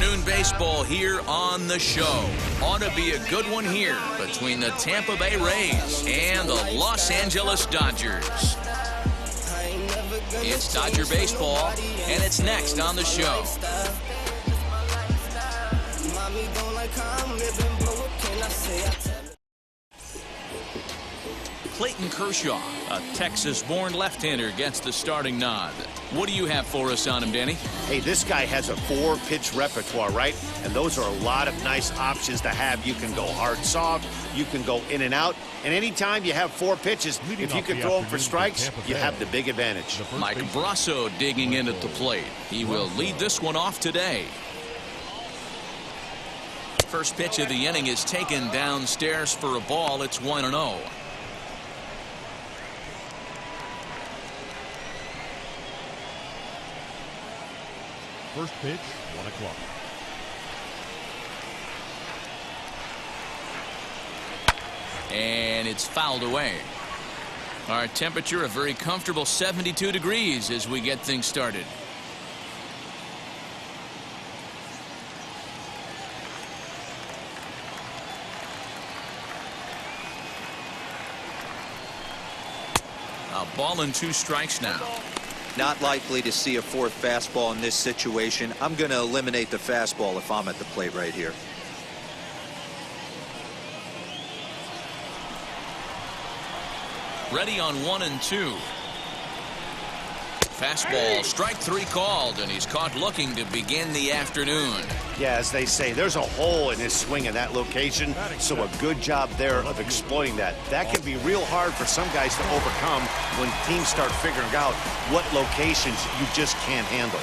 afternoon baseball here on the show. Ought to be a good one here between the Tampa Bay Rays and the Los Angeles Dodgers. It's Dodger baseball, and it's next on the show. Clayton Kershaw, a Texas-born left-hander, gets the starting nod. What do you have for us on him, Danny? Hey, this guy has a 4-pitch repertoire, right? And those are a lot of nice options to have. You can go hard, soft. You can go in and out. And anytime you have 4 pitches, if you can throw them for strikes, you have the big advantage. Mike Brasso digging in at the plate. He will lead this one off today. First pitch of the inning is taken downstairs for a ball. It's 1-0. First pitch, 1 o'clock. And it's fouled away. Our temperature, a very comfortable 72 degrees as we get things started. A ball and 2 strikes now. Not likely to see a 4th fastball in this situation. I'm going to eliminate the fastball if I'm at the plate right here. Ready on 1-2. Fastball, strike 3 called, and he's caught looking to begin the afternoon. Yeah, as they say, there's a hole in his swing in that location, so a good job there of exploiting that. That can be real hard for some guys to overcome when teams start figuring out what locations you just can't handle.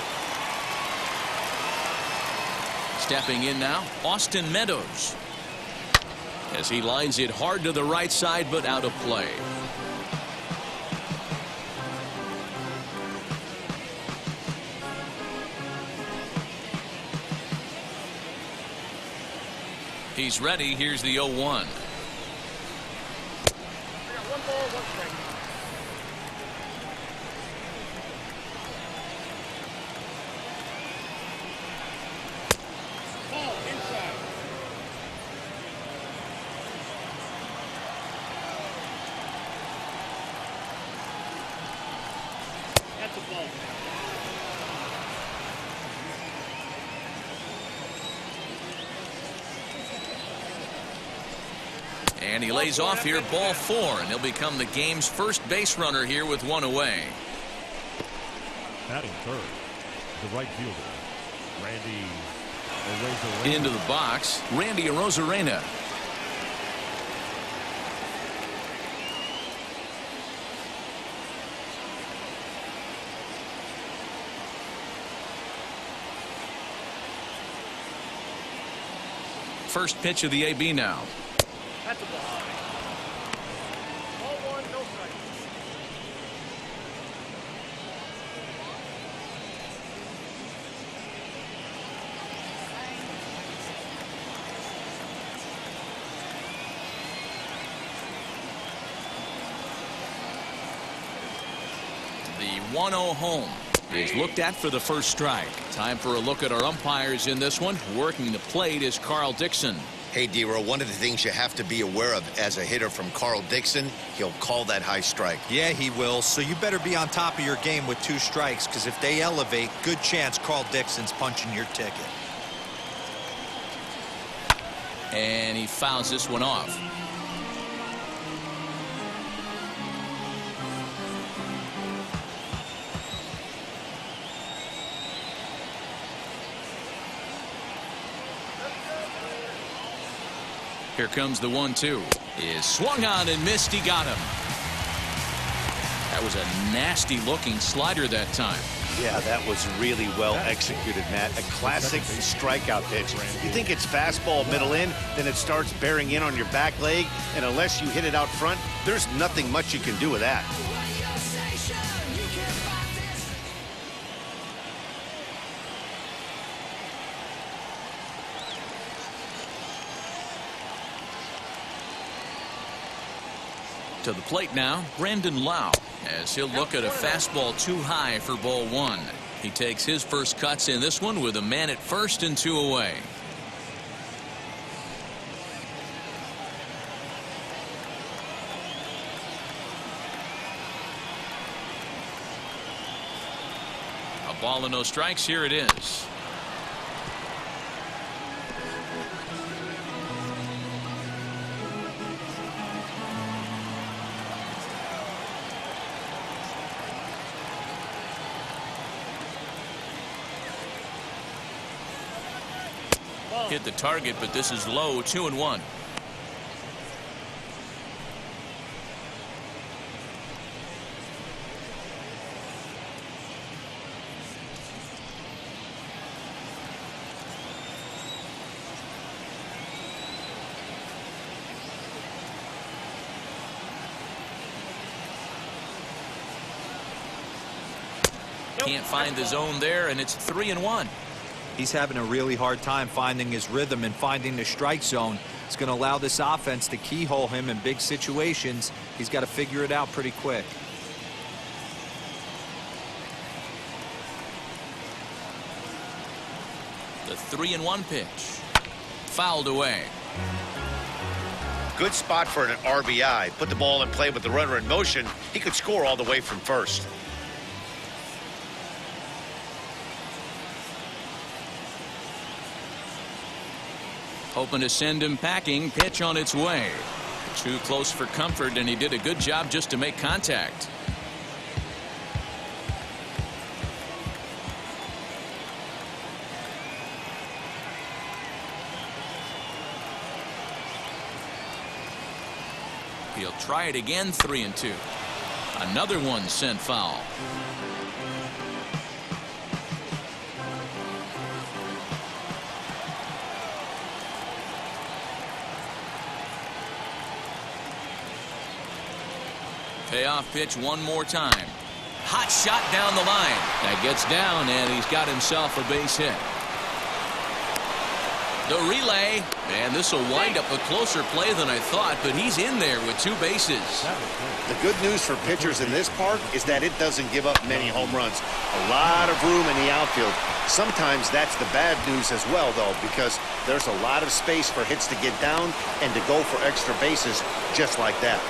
Stepping in now, Austin Meadows. As he lines it hard to the right side, but out of play. He's ready. Here's the 0-1. One ball, 1 strike. Ball inside. That's a ball. And he lays off here, ball 4, and he'll become the game's first base runner here with 1 away. Batting third, the right fielder, Randy Arozarena. Into the box, Randy Arozarena. First pitch of the AB now. That's a ball. Ball 1, no strike. The 1-0 home is looked at for the first strike. Time for a look at our umpires in this one. Working the plate is Carl Dixon. Hey, D-Row, one of the things you have to be aware of as a hitter from Carl Dixon, he'll call that high strike. Yeah, he will. So you better be on top of your game with 2 strikes, because if they elevate, good chance Carl Dixon's punching your ticket. And he fouls this one off. Here comes the 1-2. Is swung on and missed. He got him. That was a nasty looking slider that time. Yeah, that was really well executed, Matt. A classic strikeout pitch. You think it's fastball middle in, then it starts bearing in on your back leg, and unless you hit it out front, there's nothing much you can do with that. To the plate now, Brandon Lau, as he'll look at a fastball too high for ball 1. He takes his first cuts in this one with a man at first and 2 away. A ball and no strikes. Here it is. Hit the target, but this is low. 2-1. Can't find the zone there, and it's 3-1. He's having a really hard time finding his rhythm and finding the strike zone. It's going to allow this offense to keyhole him in big situations. He's got to figure it out pretty quick. The 3-1 pitch. Fouled away. Good spot for an RBI. Put the ball in play with the runner in motion. He could score all the way from first. Hoping to send him packing. Pitch on its way. Too close for comfort, and he did a good job just to make contact. He'll try it again. 3-2. Another one sent foul. Payoff pitch one more time. Hot shot down the line. That gets down, and he's got himself a base hit. The relay, and this will wind up a closer play than I thought, but he's in there with 2 bases. The good news for pitchers in this park is that it doesn't give up many home runs. A lot of room in the outfield. Sometimes that's the bad news as well, though, because there's a lot of space for hits to get down and to go for extra bases just like that.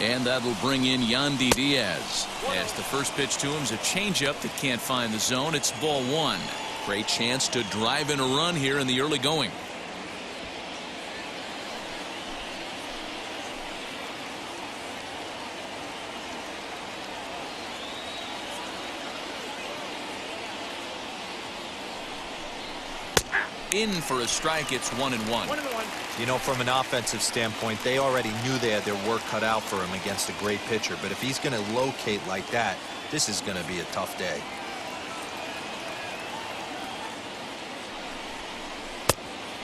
And that'll bring in Yandy Diaz. As the first pitch to him's a changeup that can't find the zone. It's ball 1. Great chance to drive in a run here in the early going. In for a strike. It's 1-1. You know, from an offensive standpoint, they already knew they had their work cut out for him against a great pitcher. But if he's going to locate like that, this is going to be a tough day.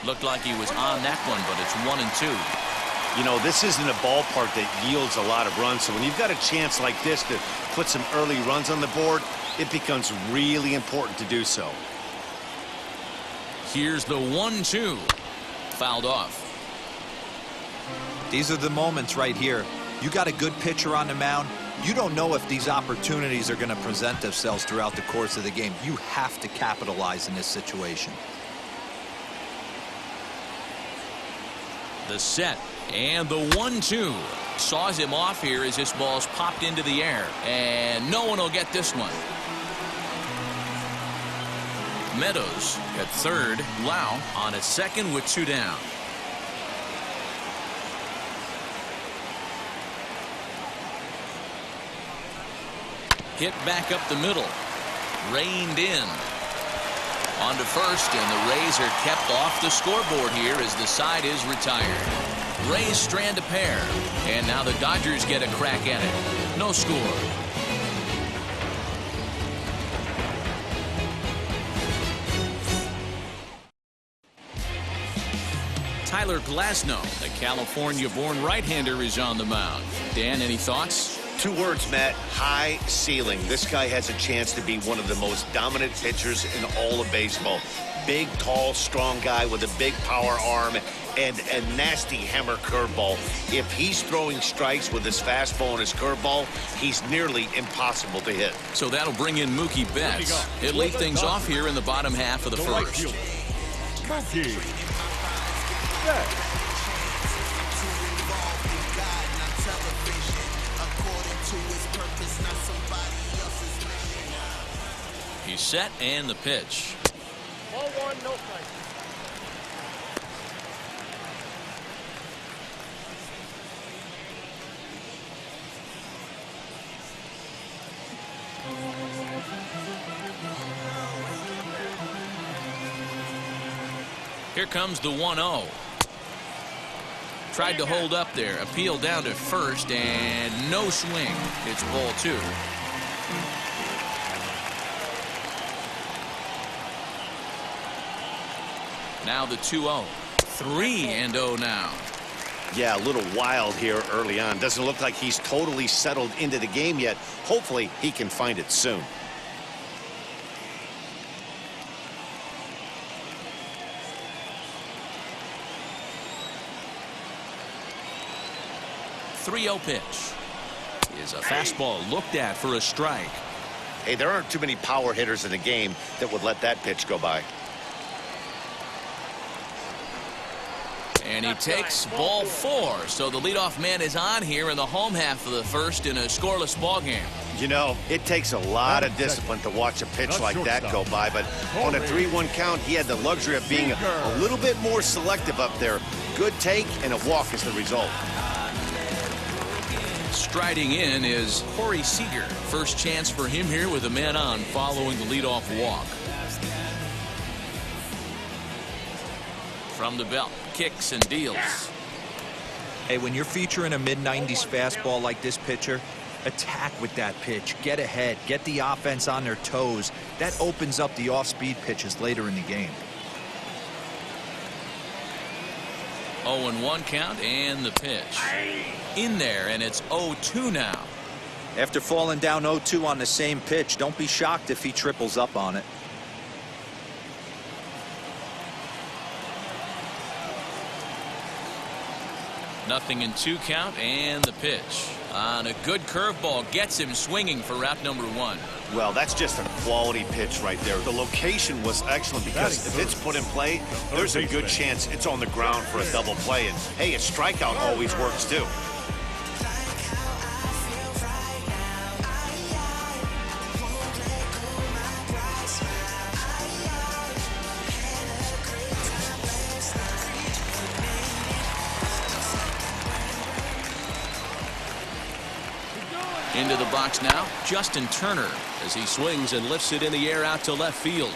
Looked like he was on that one, but it's 1-2. You know, this isn't a ballpark that yields a lot of runs. So when you've got a chance like this to put some early runs on the board, it becomes really important to do so. Here's the 1-2. Fouled off. These are the moments right here. You got a good pitcher on the mound. You don't know if these opportunities are going to present themselves throughout the course of the game. You have to capitalize in this situation. The set and the 1-2 saws him off here as this ball's popped into the air, and no one will get this one. Meadows at third. Lau on at second with 2 down. Hit back up the middle. Reined in. On to first, and the Rays are kept off the scoreboard here as the side is retired. Rays strand a pair, and now the Dodgers get a crack at it. No score. Tyler Glasnow, the California-born right-hander, is on the mound. Dan, any thoughts? Two words, Matt: high ceiling. This guy has a chance to be one of the most dominant pitchers in all of baseball. Big, tall, strong guy with a big power arm and a nasty hammer curveball. If he's throwing strikes with his fastball and his curveball, he's nearly impossible to hit. So that'll bring in Mookie Betts. He'll lead things off here in the bottom half of the first. Mookie Betts. He's set, and the pitch. Ball one, no strike. Here comes the 1-0. Tried to hold up there. Appeal down to first, and no swing. It's ball two. Now the 2-0. 3-0 now. Yeah, a little wild here early on. Doesn't look like he's totally settled into the game yet. Hopefully, he can find it soon. .30 pitch is a fastball looked at for a strike. Hey, there aren't too many power hitters in the game that would let that pitch go by. And he takes ball four. So the leadoff man is on here in the home half of the first in a scoreless ball game. You know, it takes a lot of discipline to watch a pitch like that go by, but on a 3-1 count, he had the luxury of being a little bit more selective up there. Good take, and a walk is the result. Striding in is Corey Seager. First chance for him here with a man on following the leadoff walk. From the belt, kicks and deals. Hey, when you're featuring a mid-90s fastball like this pitcher, attack with that pitch. Get ahead. Get the offense on their toes. That opens up the off-speed pitches later in the game. 0-1 count, and the pitch. In there, and it's 0-2 now. After falling down 0-2 on the same pitch, don't be shocked if he triples up on it. Nothing in 2 count, and the pitch. On a good curveball, gets him swinging for route number 1. Well, that's just a quality pitch right there. The location was excellent because if it's put in play, there's a good chance it's on the ground for a double play. And, hey, a strikeout always works, too. Into the box now, Justin Turner, as he swings and lifts it in the air out to left field.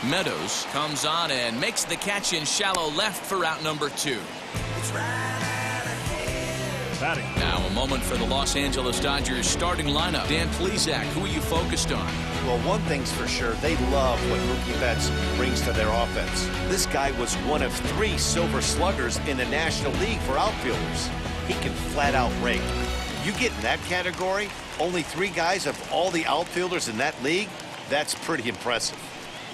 Meadows comes on and makes the catch in shallow left for out number 2. Now a moment for the Los Angeles Dodgers starting lineup. Dan Plesac, who are you focused on? Well, one thing's for sure, they love what Mookie Betts brings to their offense. This guy was one of 3 silver sluggers in the National League for outfielders. He can flat out rake. You get in that category, only 3 guys of all the outfielders in that league, that's pretty impressive.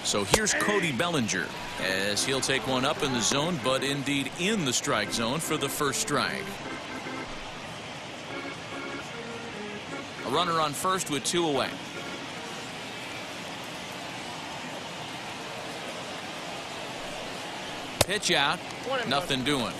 So here's Cody Bellinger, as he'll take one up in the zone, but indeed in the strike zone for the first strike. A runner on first with 2 away. Pitch out, nothing doing.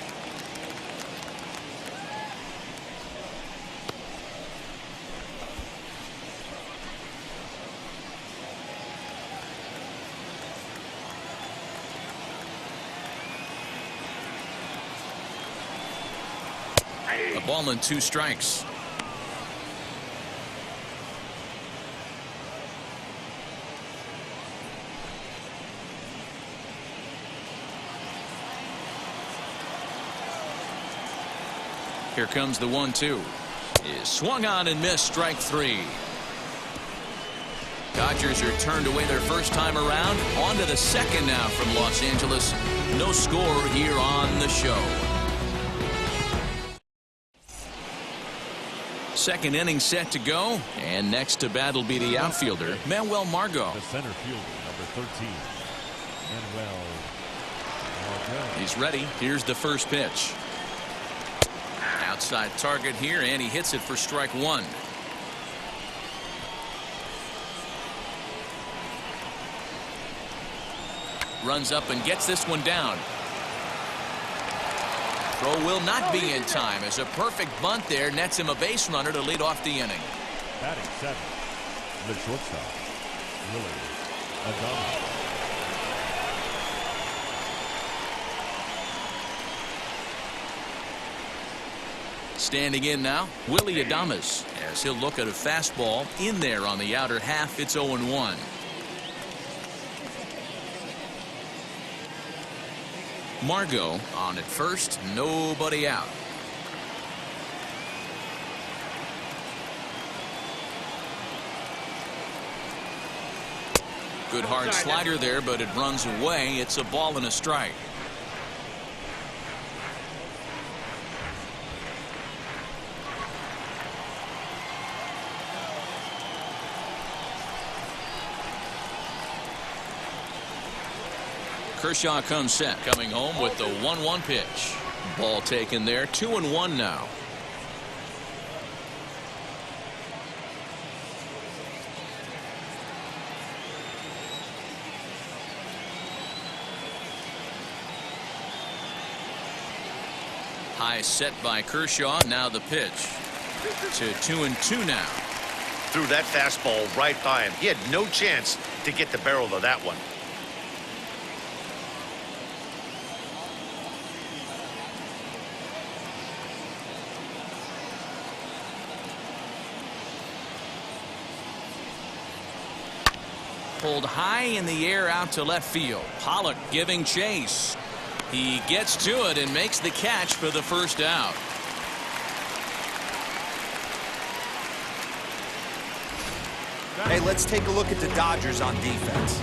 A ball and 2 strikes. Here comes the 1-2. Is swung on and missed, strike 3. Dodgers are turned away their first time around. On to the second now from Los Angeles. No score here on the show. second inning set to go, and next to bat will be the outfielder, Manuel Margot. The center fielder, number 13, Manuel Margot. He's ready. Here's the first pitch. Outside target here, and he hits it for strike one. Runs up and gets this one down. Throw will not be in time as a perfect bunt there nets him a base runner to lead off the inning. Batting seventh, the shortstop, Willie Adames. Standing in now, Willie Adames, as he'll look at a fastball in there on the outer half. It's 0-1. Margot on at first, nobody out. Good hard slider there, but it runs away. It's a ball and a strike. Kershaw comes set, coming home with the 1-1 pitch. Ball taken there, 2-1 now. High set by Kershaw. Now the pitch to 2-2 now. Threw that fastball right by him. He had no chance to get the barrel of that one. Pulled high in the air out to left field. Pollock giving chase. He gets to it and makes the catch for the first out. Hey, let's take a look at the Dodgers on defense.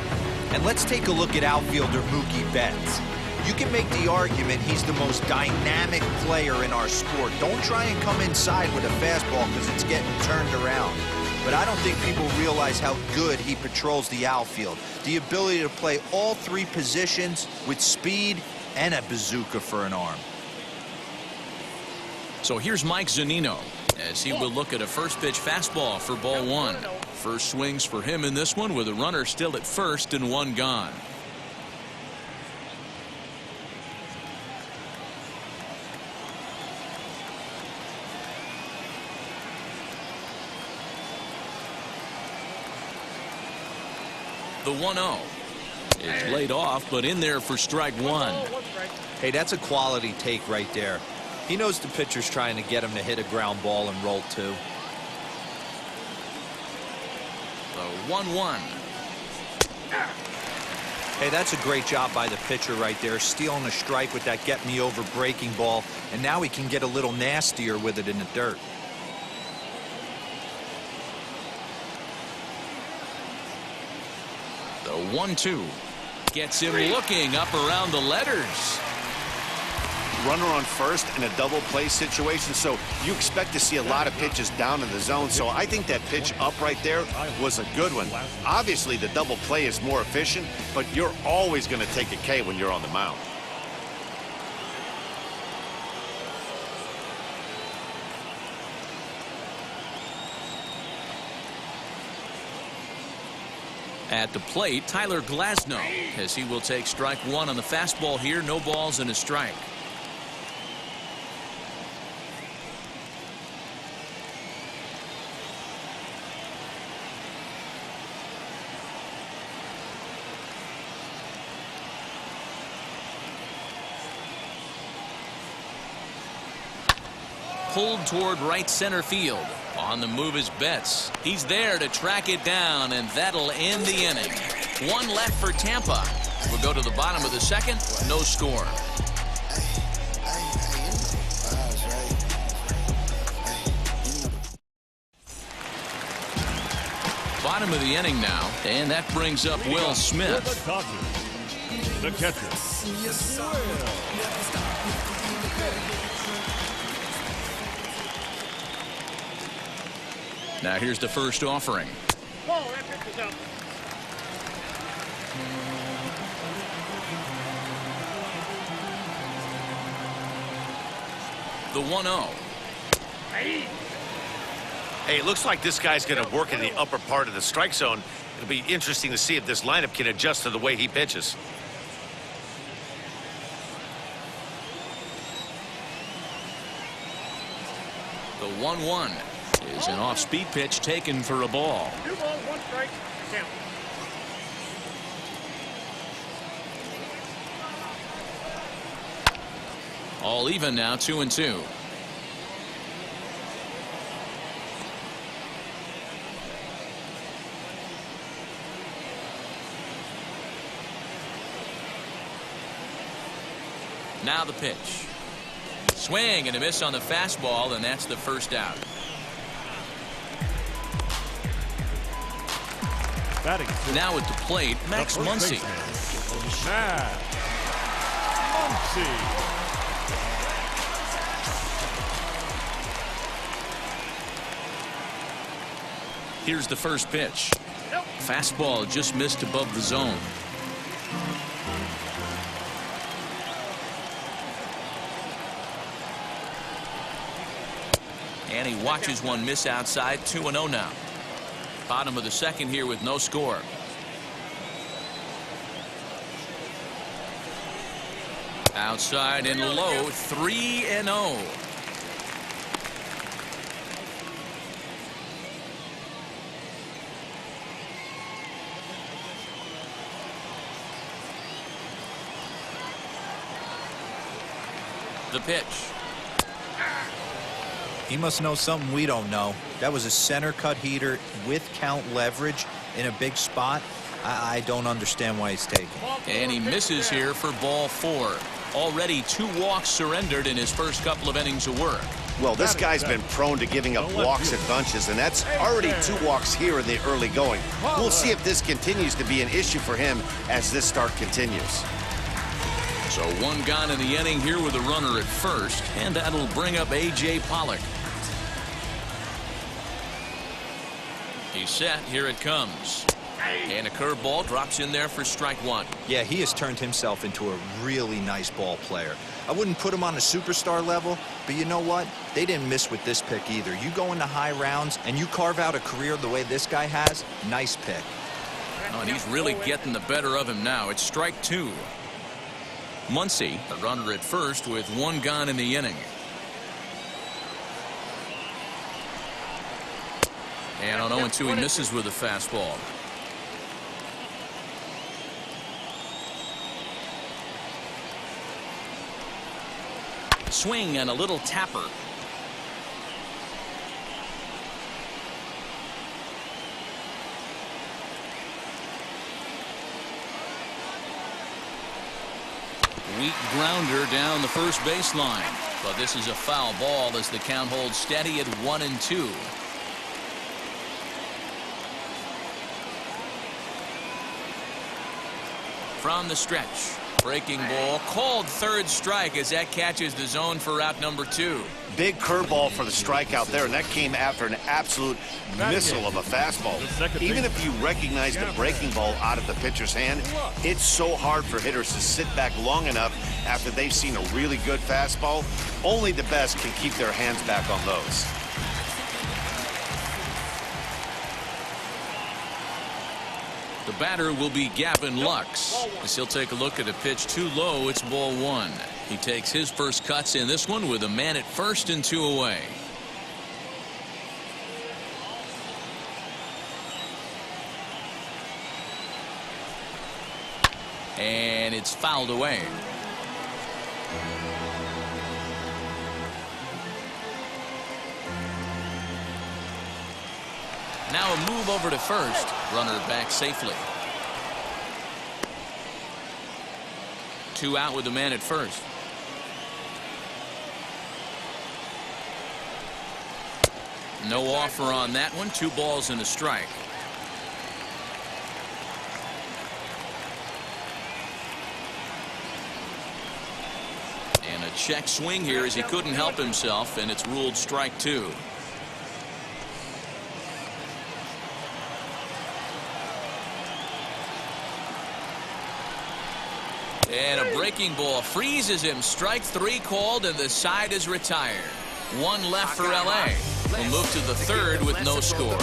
And let's take a look at outfielder Mookie Betts. You can make the argument he's the most dynamic player in our sport. Don't try and come inside with a fastball because it's getting turned around. But I don't think people realize how good he patrols the outfield. The ability to play all three positions with speed and a bazooka for an arm. So here's Mike Zunino as he will look at a first pitch fastball for ball one. First swings for him in this one with a runner still at first and one gone. The 1-0 is laid off, but in there for strike one. Hey, that's a quality take right there. He knows the pitcher's trying to get him to hit a ground ball and roll two. The 1-1. Hey, that's a great job by the pitcher right there, stealing a strike with that get me over breaking ball, and now he can get a little nastier with it in the dirt. The 1-2 gets him looking up around the letters. Runner on first in a double play situation, so you expect to see a lot of pitches down in the zone. So I think that pitch up right there was a good one. Obviously the double play is more efficient, but you're always going to take a K when you're on the mound. At the plate, Tyler Glasnow, as he will take strike one on the fastball here. No balls and a strike. Pulled toward right center field. On the move is Betts. He's there to track it down, and that'll end the inning. One left for Tampa. We'll go to the bottom of the second. No score. Bottom of the inning now, and that brings up Will Smith. The catcher. Now here's the first offering. Ball, that pitch is out. The 1-0. Hey, it looks like this guy's going to work in the upper part of the strike zone. It'll be interesting to see if this lineup can adjust to the way he pitches. The 1-1 is an off-speed pitch taken for a ball. 2 balls, 1 strike. Count. All even now, 2-2. Now the pitch. Swing and a miss on the fastball, and that's the first out. Batting. Now at the plate, Max Muncy. Max Muncy. Here's the first pitch. Fastball just missed above the zone. And he watches one miss outside. 2-0 now. Bottom of the second here with no score. Outside and low. 3-0. The pitch. He must know something we don't know. That was a center cut heater with count leverage in a big spot. I don't understand why he's taking. And he misses here for ball 4. Already 2 walks surrendered in his first couple of innings of work. Well, this guy's been prone to giving up walks at bunches, and that's already 2 walks here in the early going. We'll see if this continues to be an issue for him as this start continues. So 1 gone in the inning here with a runner at first, and that'll bring up A.J. Pollock. He's set. Here it comes. And a curveball drops in there for strike 1. Yeah, he has turned himself into a really nice ball player. I wouldn't put him on a superstar level, but you know what? They didn't miss with this pick either. You go into high rounds and you carve out a career the way this guy has, nice pick. Oh, and he's really getting the better of him now. It's strike 2. Muncy, the runner at first with 1 gone in the inning. And on 0-2 he misses with a fastball. Swing and a little tapper. Weak grounder down the first baseline, but this is a foul ball as the count holds steady at 1-2. From the stretch, breaking ball, called third strike as that catches the zone for out number 2. Big curveball for the strikeout there, and that came after an absolute missile of a fastball. Even if you recognize the breaking ball out of the pitcher's hand, it's so hard for hitters to sit back long enough after they've seen a really good fastball. Only the best can keep their hands back on those. The batter will be Gavin Lux as he'll take a look at a pitch too low. It's ball 1. He takes his first cuts in this one with a man at first and 2 away. And it's fouled away. Now a move over to first. Runner back safely. 2 out with the man at first. No offer on that one. 2 balls and a strike. And a check swing here as he couldn't help himself, and it's ruled strike 2. breaking ball freezes him. Strike 3 called, and the side is retired. 1 left for LA. We'll move to the 3rd with no score.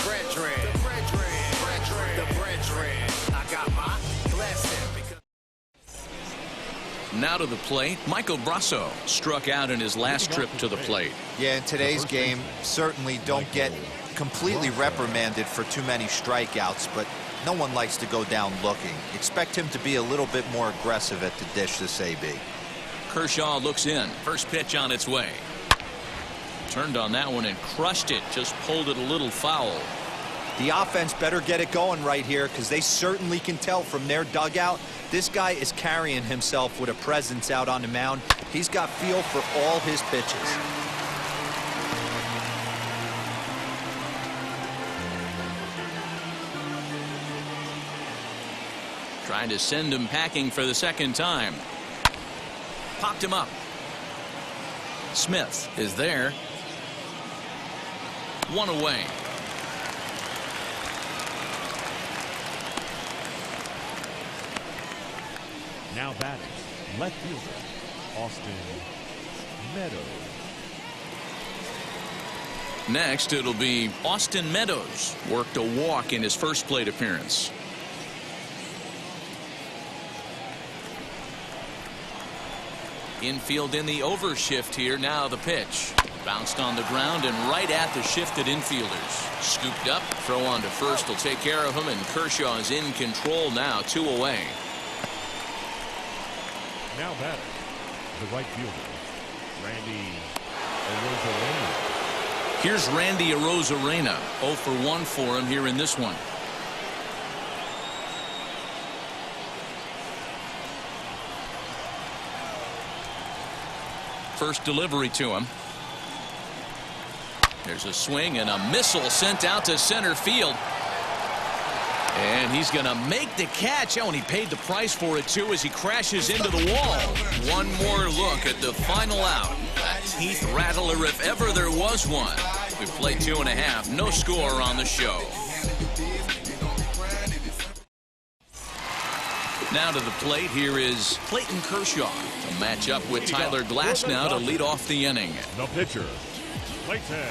Now to the plate, Michael Brasso struck out in his last trip to the plate. Yeah, in today's game, certainly don't get completely reprimanded for too many strikeouts, but no one likes to go down looking. Expect him to be a little bit more aggressive at the dish this AB. Kershaw looks in. First pitch on its way. Turned on that one and crushed it. Just pulled it a little foul. The offense better get it going right here, because they certainly can tell from their dugout this guy is carrying himself with a presence out on the mound. He's got feel for all his pitches. Trying to send him packing for the 2nd time. Popped him up. Smith is there. 1 away. Now batting, left fielder, Austin Meadows. Next, it'll be Austin Meadows. Worked a walk in his first plate appearance. Infield in the overshift here. Now the pitch. Bounced on the ground and right at the shifted infielders. Scooped up. Throw on to first will take care of him, and Kershaw is in control now. 2 away. Now batting, the right fielder, Randy Arozarena. Here's Randy Arozarena. 0 for 1 for him here in this one. First delivery to him. There's a swing and a missile sent out to center field. And he's going to make the catch. Oh, and he paid the price for it, too, as he crashes into the wall. One more look at the final out. A teeth rattler if ever there was one. We played 2.5. No score on the show. Now to the plate. Here is Clayton Kershaw to match up with Tyler Glasnow to lead off the inning. The pitcher, Clayton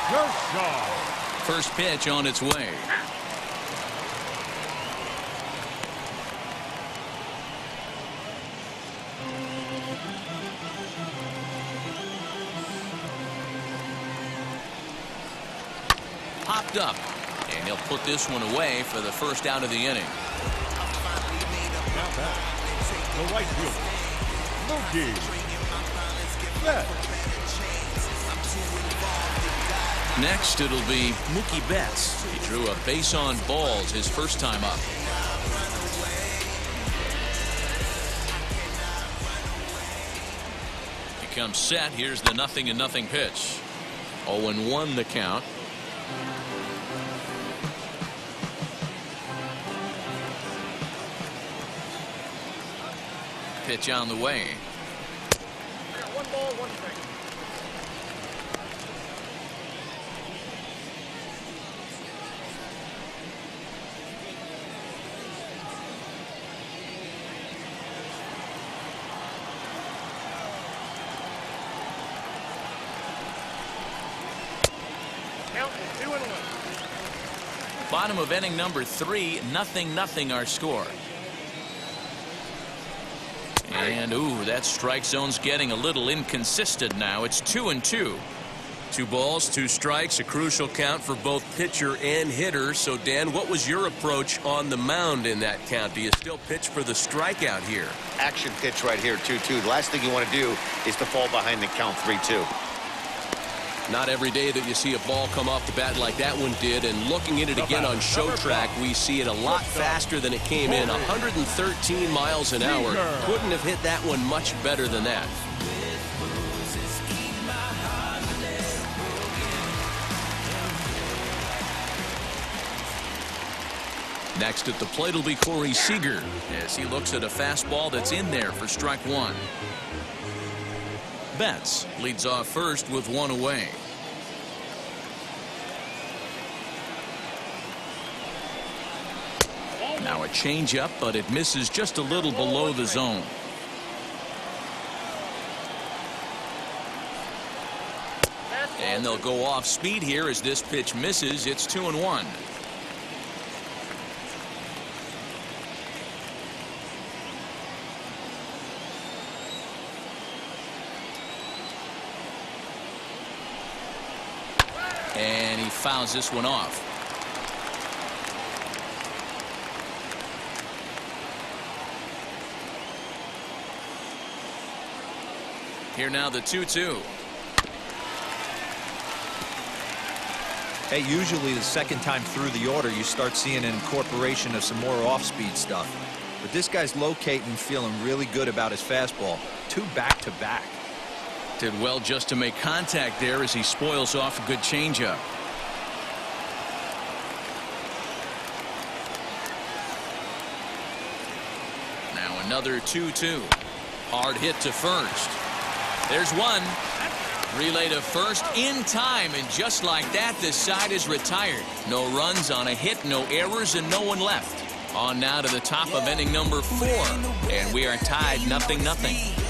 Kershaw. First pitch on its way. Popped up, and he'll put this one away for the first out of the inning. Now back, the right fielder, Mookie Betts. Next, it'll be Mookie Betts. He drew a base on balls his first time up. He comes set. Here's the 0-0 pitch. 0-1 the count. Pitch on the way. 1 ball, 1 strike. Count is 2-1. Bottom of inning number 3. 0-0 our score. And ooh, that strike zone's getting a little inconsistent now. It's 2-2. 2 balls, 2 strikes, a crucial count for both pitcher and hitter. So Dan, what was your approach on the mound in that count? Do you still pitch for the strikeout here? Action pitch right here, 2-2. The last thing you want to do is to fall behind the count 3-2. Not every day that you see a ball come off the bat like that one did, and looking at it again on Show Track, we see it a lot faster than it came in. 113 miles an hour. Couldn't have hit that one much better than that. Next at the plate will be Corey Seager as he looks at a fastball that's in there for strike 1. Betts leads off first with 1 away. Now a changeup, but it misses just a little below the zone. And they'll go off speed here as this pitch misses. It's 2-1. And he fouls this one off. Here now the 2-2. Hey, usually the second time through the order you start seeing an incorporation of some more off-speed stuff. But this guy's locating, feeling really good about his fastball. 2 back-to-back. Did well just to make contact there as he spoils off a good changeup. Now another 2-2. Hard hit to first. There's one. Relay to first in time, and just like that, this side is retired. No runs on a hit, no errors, and no one left. On now to the top of inning number 4, and we are tied 0-0.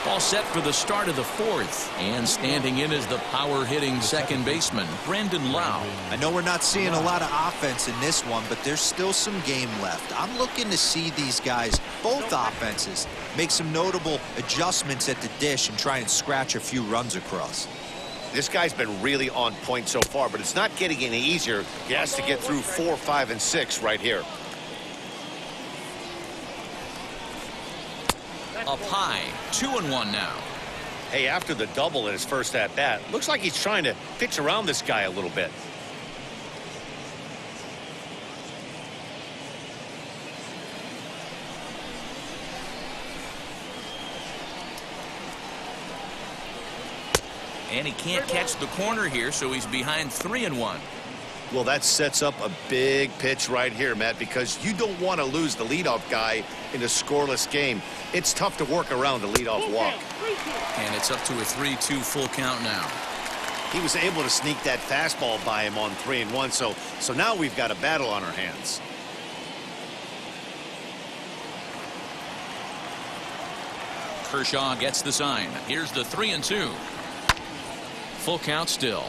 All set for the start of the 4th, and standing in is the power-hitting second baseman, Brandon Lau. I know we're not seeing a lot of offense in this one, but there's still some game left. I'm looking to see these guys, both offenses, make some notable adjustments at the dish and try and scratch a few runs across. This guy's been really on point so far, but it's not getting any easier. He has to get through 4, 5, and 6 right here. Up high, 2-1 now. Hey, after the double in his first at-bat, looks like he's trying to pitch around this guy a little bit. And he can't catch the corner here, so he's behind 3-1. Well, that sets up a big pitch right here, Matt, because you don't want to lose the leadoff guy in a scoreless game. It's tough to work around the leadoff walk. And it's up to a 3-2 full count now. He was able to sneak that fastball by him on 3-1, so now we've got a battle on our hands. Kershaw gets the sign. Here's the 3-2. Full count still.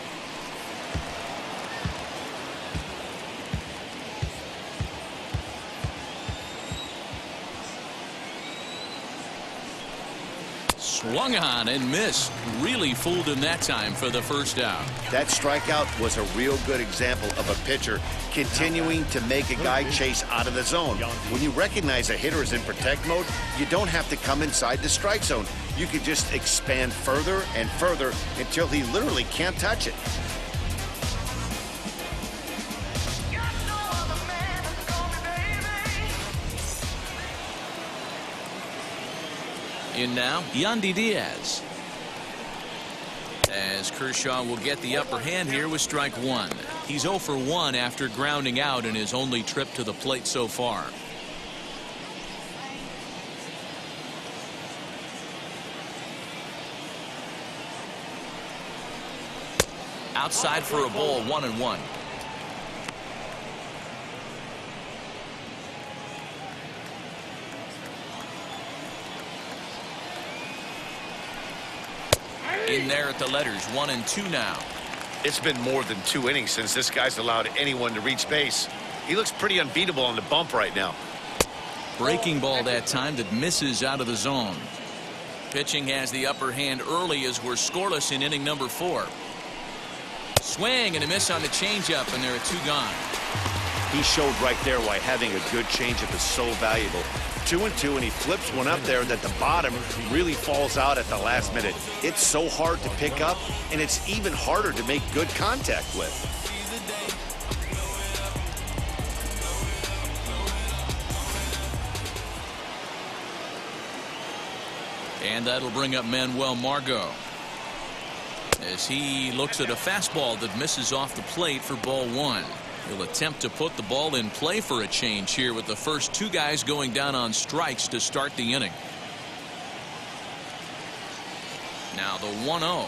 Swung on and missed. Really fooled him that time for the first out. That strikeout was a real good example of a pitcher continuing to make a guy chase out of the zone. When you recognize a hitter is in protect mode, you don't have to come inside the strike zone. You can just expand further and further until he literally can't touch it. In now, Yandy Diaz. As Kershaw will get the upper hand here with strike 1. He's 0 for 1 after grounding out in his only trip to the plate so far. Outside for a ball, 1-1. In there at the letters, 1-2 now. It's been more than 2 innings since this guy's allowed anyone to reach base. He looks pretty unbeatable on the bump right now. Breaking ball that time that misses out of the zone. Pitching has the upper hand early as we're scoreless in inning number 4. Swing and a miss on the changeup, and there are 2 gone. He showed right there why having a good changeup is so valuable. 2-2, and he flips one up there that the bottom really falls out at the last minute. It's so hard to pick up, and it's even harder to make good contact with. And that'll bring up Manuel Margot as he looks at a fastball that misses off the plate for ball 1. He'll attempt to put the ball in play for a change here with the first 2 guys going down on strikes to start the inning. Now the 1-0.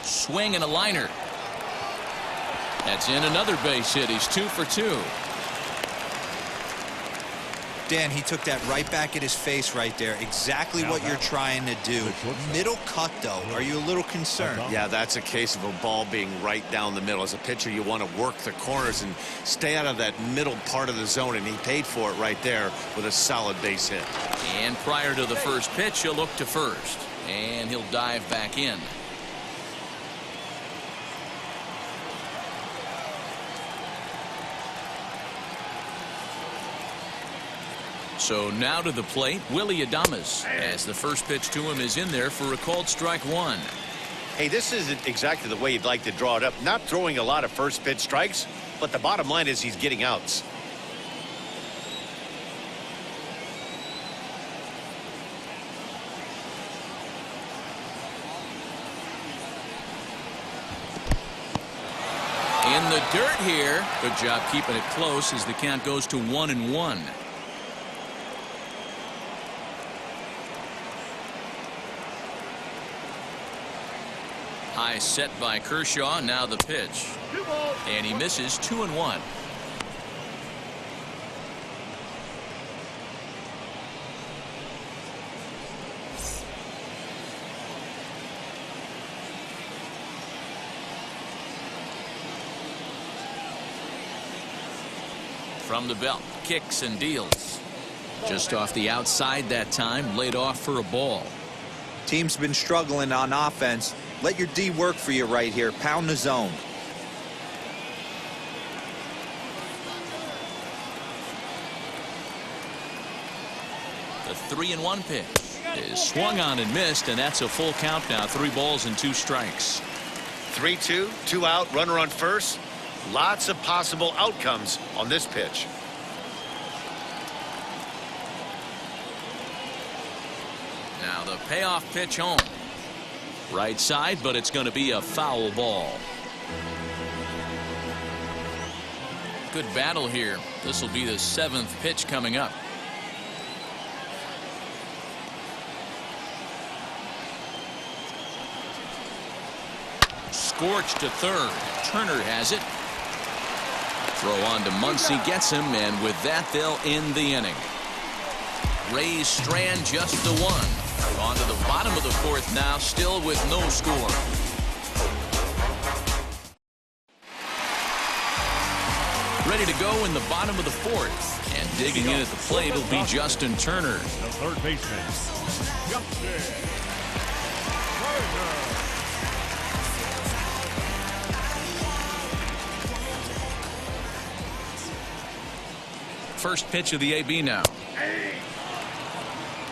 Swing and a liner. That's in another base hit. He's 2 for 2. Dan, he took that right back at his face right there. Exactly what you're trying to do. Middle cut, though. Are you a little concerned? Yeah, that's a case of a ball being right down the middle. As a pitcher, you want to work the corners and stay out of that middle part of the zone, and he paid for it right there with a solid base hit. And prior to the first pitch, he'll look to first, and he'll dive back in. So now to the plate, Willie Adames, as the first pitch to him is in there for a called strike one. Hey, this isn't exactly the way you'd like to draw it up. Not throwing a lot of first pitch strikes, but the bottom line is he's getting outs. In the dirt here. Good job keeping it close as the count goes to 1-1. High set by Kershaw. Now the pitch. And he misses 2-1. From the belt, kicks and deals. Just off the outside that time, laid off for a ball. Team's been struggling on offense. Let your D work for you right here. Pound the zone. The 3-1 pitch is swung on and missed, and that's a full count now. 3 balls and 2 strikes. 3-2, 2 out, runner on first. Lots of possible outcomes on this pitch. Now the payoff pitch home. Right side, but it's going to be a foul ball. Good battle here. This will be the 7th pitch coming up. Scorched to third. Turner has it. Throw on to Muncy, gets him, and with that they'll end the inning. Rays strand just the one. On to the bottom of the 4th now, still with no score. Ready to go in the bottom of the 4th. And digging in at the plate will be Justin Turner. The third baseman, Justin Turner. First pitch of the AB now.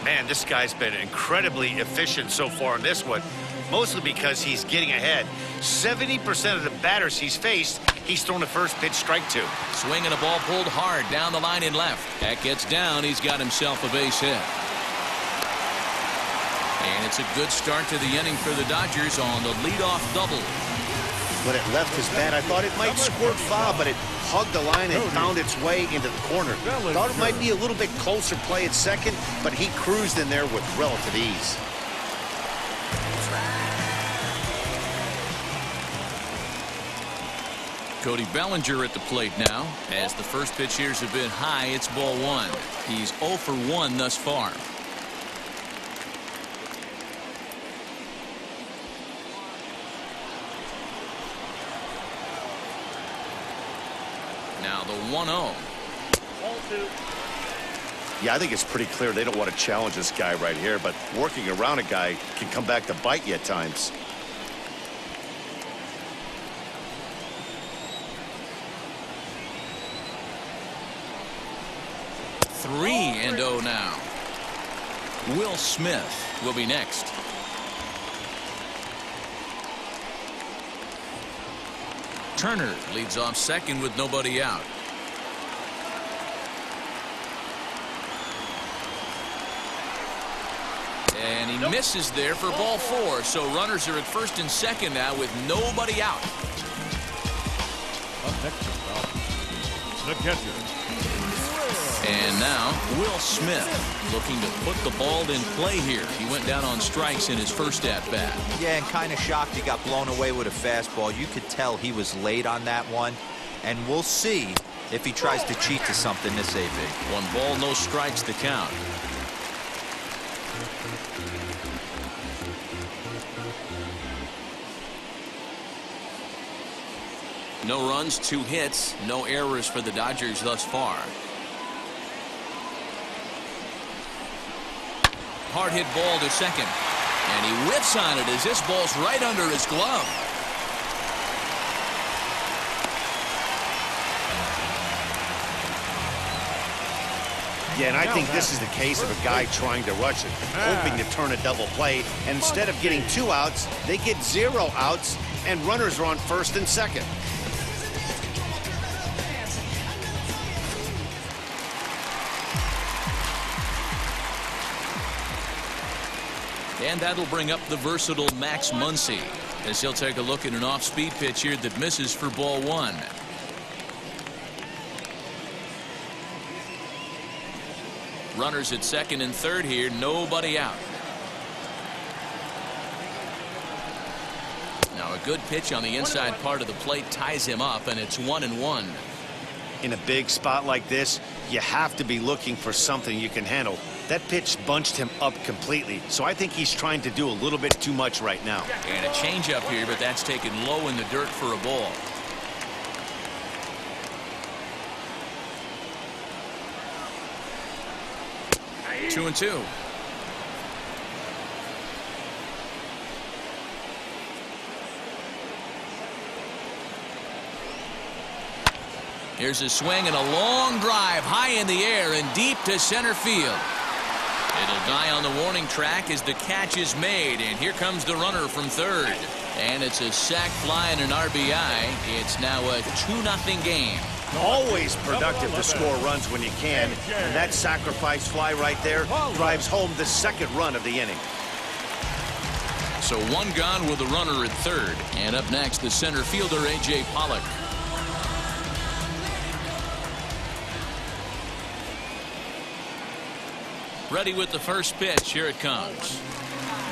Man, this guy's been incredibly efficient so far in this one, mostly because he's getting ahead. 70% of the batters he's faced, he's thrown a first pitch strike to. Swinging a ball pulled hard down the line in left. That gets down. He's got himself a base hit. And it's a good start to the inning for the Dodgers on the leadoff double. When it left his bat, I thought it might squirt foul, but it hugged the line and found its way into the corner. Thought it might be a little bit closer play at second, but he cruised in there with relative ease. Cody Bellinger at the plate now. As the first pitch here's a bit high, it's ball 1. He's 0 for 1 thus far. Now the 1-0. Yeah, I think it's pretty clear they don't want to challenge this guy right here, but working around a guy can come back to bite you at times. Three and 0 now. Will Smith will be next. Turner leads off second with nobody out. And he misses there for ball 4. So runners are at first and second now with nobody out. Up next, the catcher. And now Will Smith looking to put the ball in play here. He went down on strikes in his first at bat. Yeah, and kind of shocked he got blown away with a fastball. You could tell he was late on that one. And we'll see If he tries to cheat to something this AB. 1 ball, no strikes to count. No runs, 2 hits, no errors for the Dodgers thus far. Hard hit ball to second. And he whiffs on it as this ball's right under his glove. Yeah, and I think this is the case of a guy trying to rush it, hoping to turn a double play, and instead of getting 2 outs, they get 0 outs, and runners are on first and second. And that'll bring up the versatile Max Muncy as he'll take a look at an off-speed pitch here that misses for ball 1. Runners at second and third here, nobody out. Now a good pitch on the inside part of the plate ties him up, and it's 1-1. In a big spot like this, you have to be looking for something you can handle. That pitch bunched him up completely, so I think he's trying to do a little bit too much right now. And a changeup here, but that's taken low in the dirt for a ball. Two and 2. Here's a swing and a long drive high in the air and deep to center field. It'll die on the warning track as the catch is made, and here comes the runner from third. And it's a sac fly and an RBI. It's now a 2-0 game. Always productive to score runs when you can, and that sacrifice fly right there drives home the second run of the inning. So 1 gone with the runner at third. And up next, the center fielder, A.J. Pollock. Ready with the first pitch. Here it comes.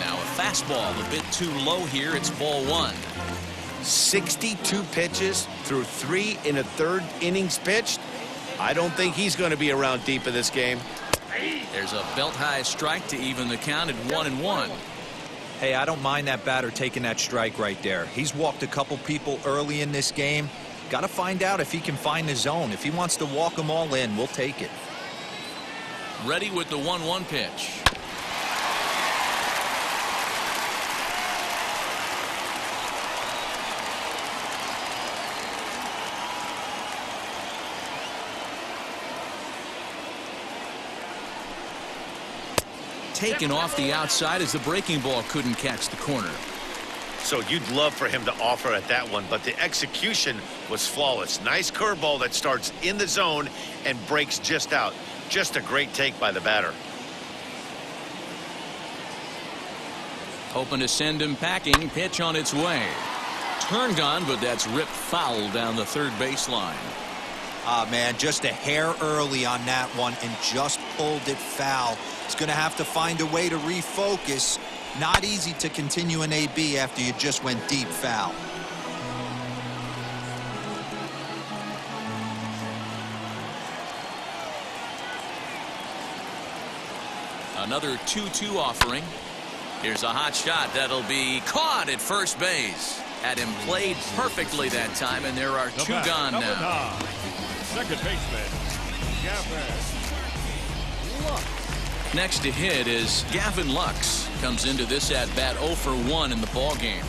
Now a fastball a bit too low here. It's ball 1. 62 pitches through 3 1/3 innings pitched. I don't think he's going to be around deep in this game. There's a belt-high strike to even the count at 1-1. Hey, I don't mind that batter taking that strike right there. He's walked a couple people early in this game. Got to find out if he can find the zone. If he wants to walk them all in, we'll take it. Ready with the 1-1 pitch. Taken off the outside as the breaking ball couldn't catch the corner. So you'd love for him to offer at that one, but the execution was flawless. Nice curveball that starts in the zone and breaks just out. Just a great take by the batter. Hoping to send him packing. Pitch on its way. Turned on, but that's ripped foul down the third baseline. Ah, man, just a hair early on that one and just pulled it foul. He's going to have to find a way to refocus. Not easy to continue an AB after you just went deep foul. Another 2-2 offering. Here's a hot shot that'll be caught at first base. Had him played perfectly that time, and there are 2 gone now. Second baseman, Gavin Lux. Next to hit is Gavin Lux. Comes into this at bat 0 for 1 in the ball game.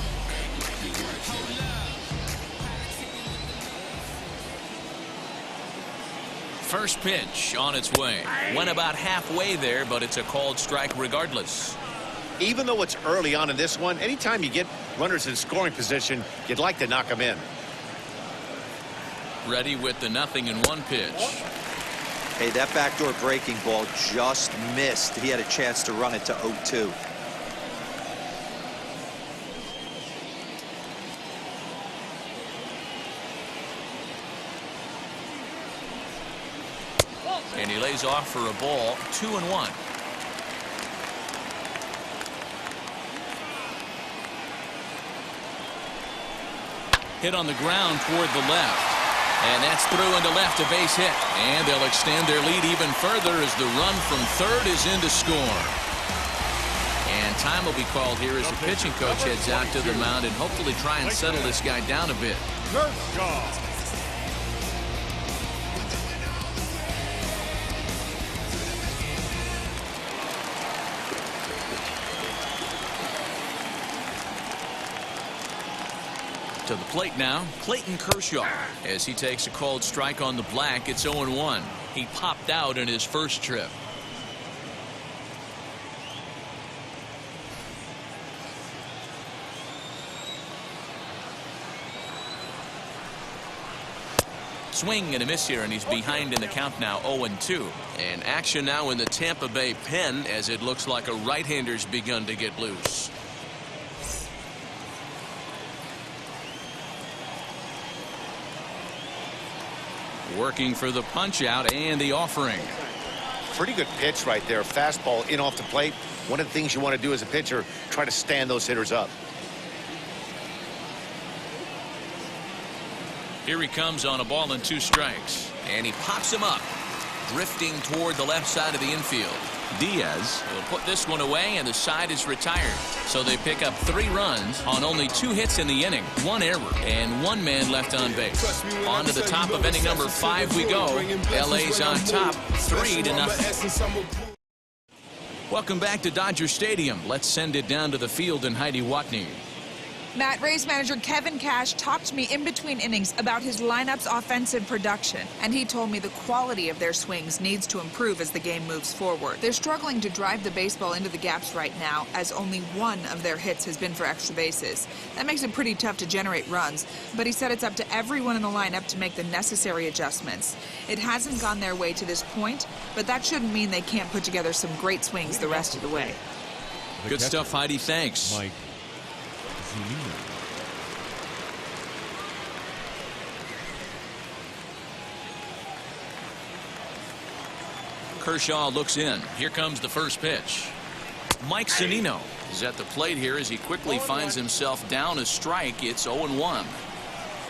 First pitch on its way. Went about halfway there, but it's a called strike regardless. Even though it's early on in this one, anytime you get runners in scoring position, you'd like to knock them in. Ready with the 0-1 pitch. Hey, that backdoor breaking ball just missed. He had a chance to run it to 0-2. And he lays off for a ball. 2-1. Hit on the ground toward the left. And that's through into left, a base hit. And they'll extend their lead even further as the run from third is in to score. And time will be called here as the pitching coach heads out to the mound and hopefully try and settle this guy down a bit. To the plate now, Clayton Kershaw. As he takes a called strike on the black, it's 0-1. He popped out in his first trip. Swing and a miss here, and he's behind in the count now, 0-2. And action now in the Tampa Bay pen as it looks like a right-hander's begun to get loose. Working for the punch out and the offering. Pretty good pitch right there. Fastball in off the plate. One of the things you want to do as a pitcher, try to stand those hitters up. Here he comes on a ball and 2 strikes. And he pops him up, drifting toward the left side of the infield. Diaz will put this one away, and the side is retired. So they pick up 3 runs on only 2 hits in the inning, 1 error, and 1 man left on base. On to the top of inning number 5 we go. LA's on top, 3-0. Welcome back to Dodger Stadium. Let's send it down to the field in Heidi Watney. Matt, Rays manager Kevin Cash talked to me in between innings about his lineup's offensive production, and he told me the quality of their swings needs to improve as the game moves forward. They're struggling to drive the baseball into the gaps right now, as only 1 of their hits has been for extra bases. That makes it pretty tough to generate runs, but he said it's up to everyone in the lineup to make the necessary adjustments. It hasn't gone their way to this point, but that shouldn't mean they can't put together some great swings the rest of the way. Good stuff, Heidi. Thanks. Mike. Kershaw looks in. Here comes the first pitch. Mike Zunino is at the plate here as he quickly finds himself down a strike. It's 0-1.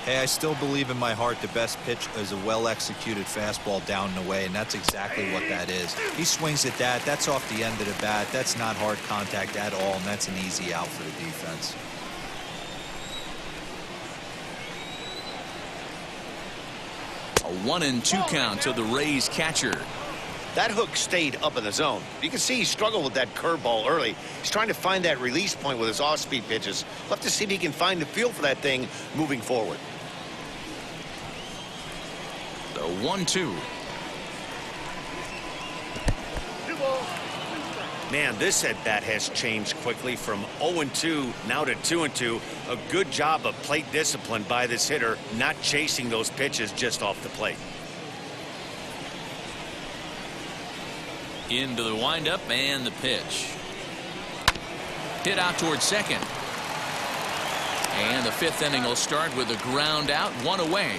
Hey, I still believe in my heart the best pitch is a well-executed fastball down and away, and that's exactly what that is. He swings at that. That's off the end of the bat. That's not hard contact at all, and that's an easy out for the defense. A 1-2 count to the Rays catcher. That hook stayed up in the zone. You can see he struggled with that curveball early. He's trying to find that release point with his off-speed pitches. We'll have to see if he can find the feel for that thing moving forward. The 1-2. Man, this at-bat has changed quickly from 0-2 now to 2-2. A good job of plate discipline by this hitter, not chasing those pitches just off the plate. Into the windup and the pitch. Hit out towards second. And the 5th inning will start with a ground out, 1 away.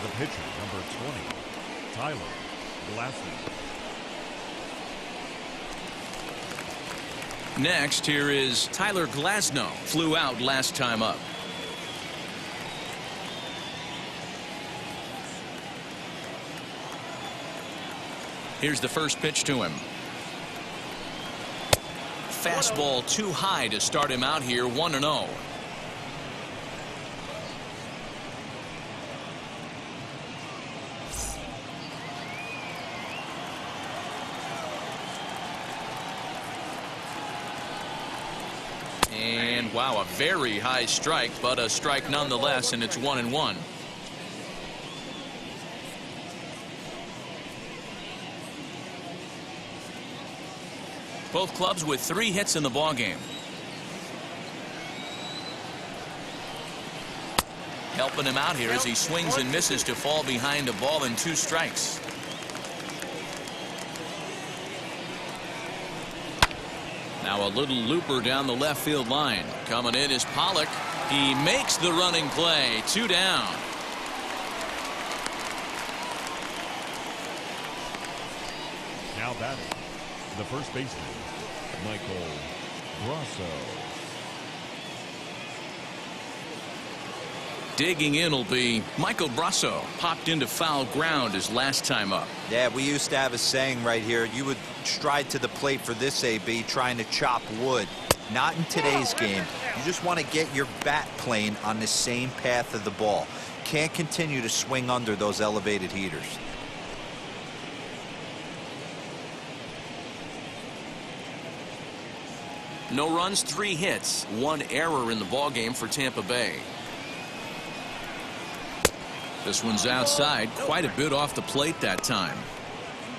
The pitcher, number 20, Tyler Glasnow. Next, here is Tyler Glasnow. Flew out last time up. Here's the first pitch to him. Fastball too high to start him out here, 1-0. And wow, a very high strike, but a strike nonetheless, and it's 1-1. Both clubs with 3 hits in the ballgame. Helping him out here as he swings and misses to fall behind a ball and 2 strikes. Now a little looper down the left field line. Coming in is Pollock. He makes the running play. 2 down. Now batting, the first baseman, Michael Grosso. Digging in will be Michael Brasso. Popped into foul ground his last time up. Yeah, we used to have a saying right here. You would stride to the plate for this AB trying to chop wood. Not in today's game. You just want to get your bat plane on the same path of the ball. Can't continue to swing under those elevated heaters. No runs, 3 hits, 1 error in the ballgame for Tampa Bay. This one's outside, quite a bit off the plate that time.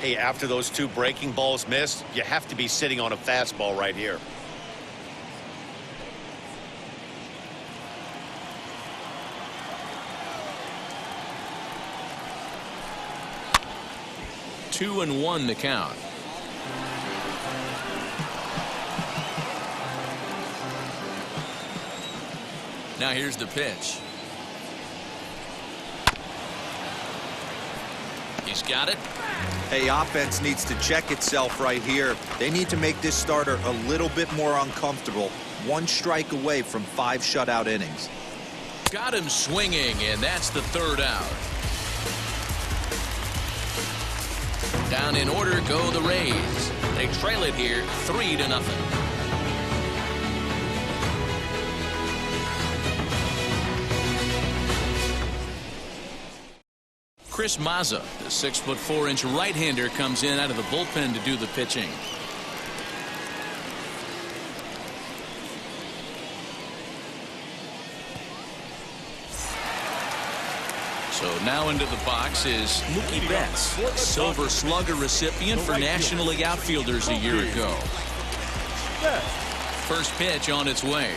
Hey, after those 2 breaking balls missed, you have to be sitting on a fastball right here. Two and 1 the count. Now here's the pitch. He's got it. Hey, offense needs to check itself right here. They need to make this starter a little bit more uncomfortable. 1 strike away from 5 shutout innings. Got him swinging, and that's the 3rd out. Down in order go the Rays. They trail it here 3-0. Chris Mazza, the 6'4" right-hander, comes in out of the bullpen to do the pitching. So now into the box is Mookie Betts, Silver Slugger recipient for National League outfielders a year ago. First pitch on its way.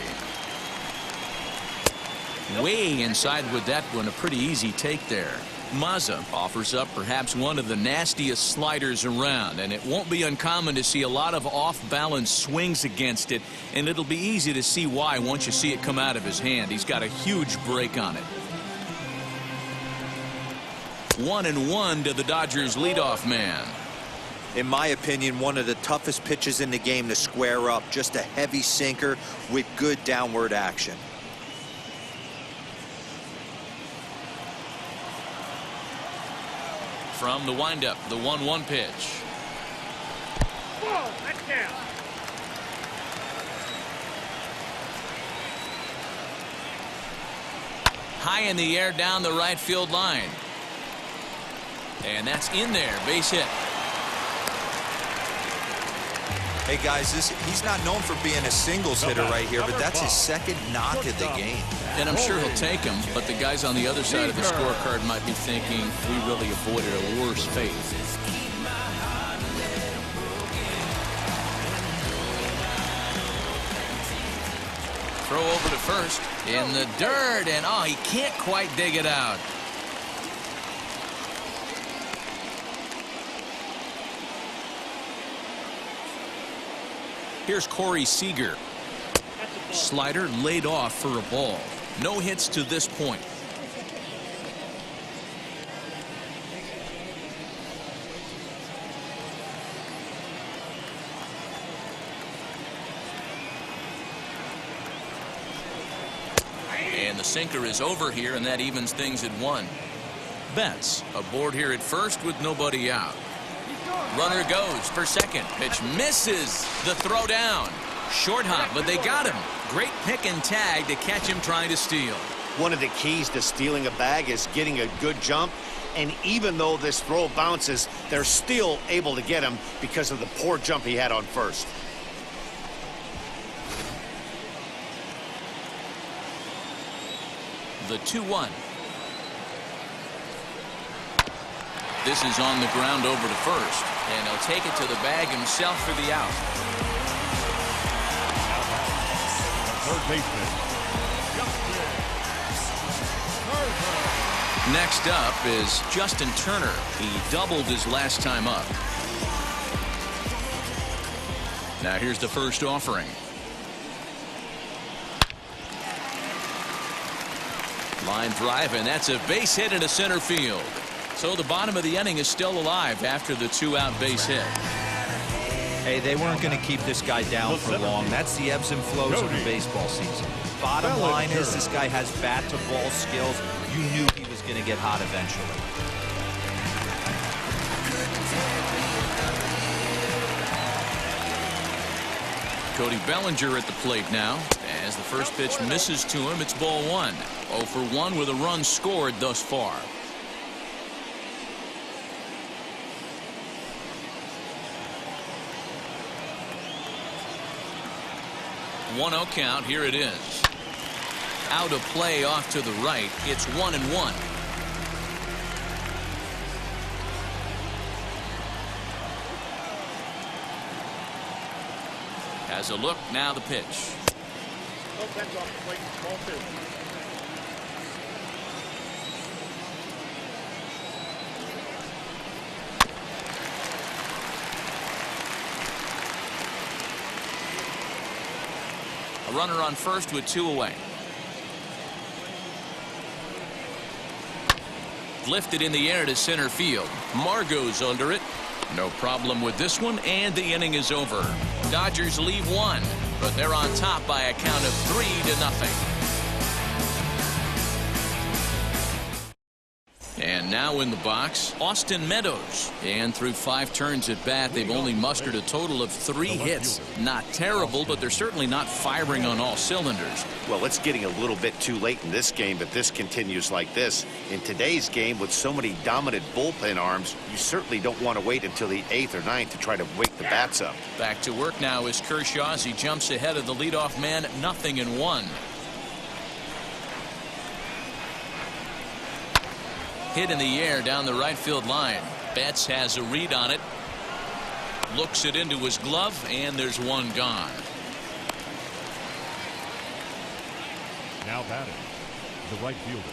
Way inside with that one, a pretty easy take there. Mazza offers up perhaps one of the nastiest sliders around, and it won't be uncommon to see a lot of off-balance swings against it, and it'll be easy to see why once you see it come out of his hand. He's got a huge break on it. 1-1 to the Dodgers leadoff man. In my opinion, one of the toughest pitches in the game to square up. Just a heavy sinker with good downward action. From the windup, the 1-1 pitch. Whoa, that's down. High in the air down the right field line. And that's in there, base hit. Hey guys, he's not known for being a singles hitter right here, but that's his 2nd knock of the game. And I'm sure he'll take him, but the guys on the other side of the scorecard might be thinking we really avoided a worse fate. Throw over to first in the dirt, and oh, he can't quite dig it out. Here's Corey Seager. Slider laid off for a ball. No hits to this point. And the sinker is over here, and that evens things at 1. Betts aboard here at first with nobody out. Runner goes for second. Pitch misses. The throw down. Short hop, but they got him. Great pick and tag to catch him trying to steal. One of the keys to stealing a bag is getting a good jump. And even though this throw bounces, they're still able to get him because of the poor jump he had on first. The 2-1. This is on the ground over to first, and he'll take it to the bag himself for the out. Third baseman. Next up is Justin Turner. He doubled his last time up. Now here's the first offering. Line drive, and that's a base hit into center field. So the bottom of the inning is still alive after the 2-out base hit. Hey, they weren't going to keep this guy down for long. That's the ebbs and flows of the baseball season. Bottom line is this guy has bat-to-ball skills. You knew he was going to get hot eventually. Cody Bellinger at the plate now. As the first pitch misses to him, it's ball one. 0 for 1 with a run scored thus far. 1-0 count. Here it is. Out of play off to the right. It's 1-1. Has a look. Now the pitch. Bullpen's off the plate. Ball 2. A runner on first with 2 away. Lifted in the air to center field. Margot's under it. No problem with this one, and the inning is over. Dodgers leave 1, but they're on top by a count of 3-0. And now in the box, Austin Meadows. And through 5 turns at bat, they've only mustered a total of 3 hits. Not terrible, but they're certainly not firing on all cylinders. Well, it's getting a little bit too late in this game, but this continues like this. In today's game, with so many dominant bullpen arms, you certainly don't want to wait until the 8th or 9th to try to wake the bats up. Back to work now is Kershaw as he jumps ahead of the leadoff man, 0-1. Hit in the air down the right field line. Betts has a read on it. Looks it into his glove, and there's one gone. Now batting, the right fielder,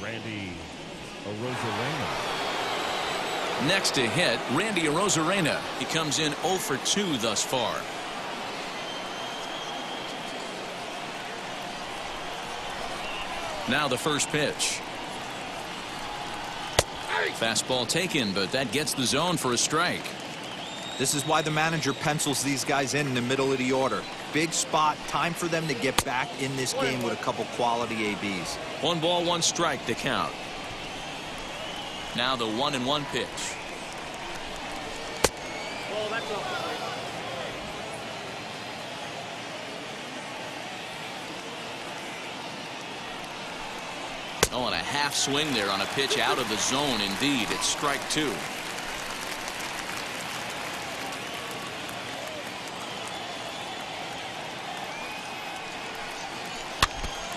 Randy Arozarena. Next to hit, Randy Arozarena. He comes in 0 for 2 thus far. Now the first pitch. Fastball taken, but that gets the zone for a strike. This is why the manager pencils these guys in the middle of the order. Big spot. Time for them to get back in this game with a couple quality ABs. 1 ball, 1 strike to count. Now the 1-1 pitch. Well, that's off the plate. Oh, and a half swing there on a pitch out of the zone. Indeed, it's strike 2.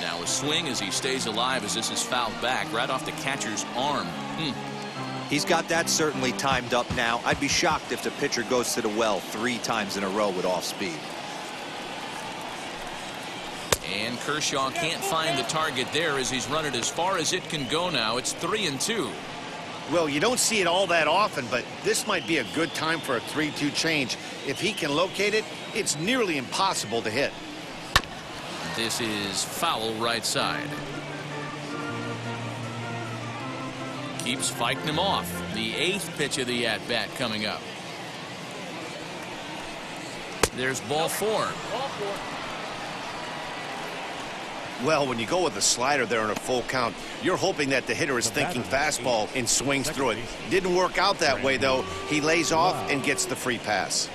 Now a swing as he stays alive as this is fouled back right off the catcher's arm. He's got that certainly timed up now. I'd be shocked if the pitcher goes to the well 3 times in a row with off speed. And Kershaw can't find the target there as he's run it as far as it can go now. It's 3-2. Well, you don't see it all that often, but this might be a good time for a 3-2 change. If he can locate it, it's nearly impossible to hit. This is foul right side. Keeps fighting him off. The 8th pitch of the at-bat coming up. There's ball 4. Ball 4. Well, when you go with a slider there in a full count, you're hoping that the hitter is thinking fastball and swings through it. Didn't work out that way, though. He lays off and gets the free pass.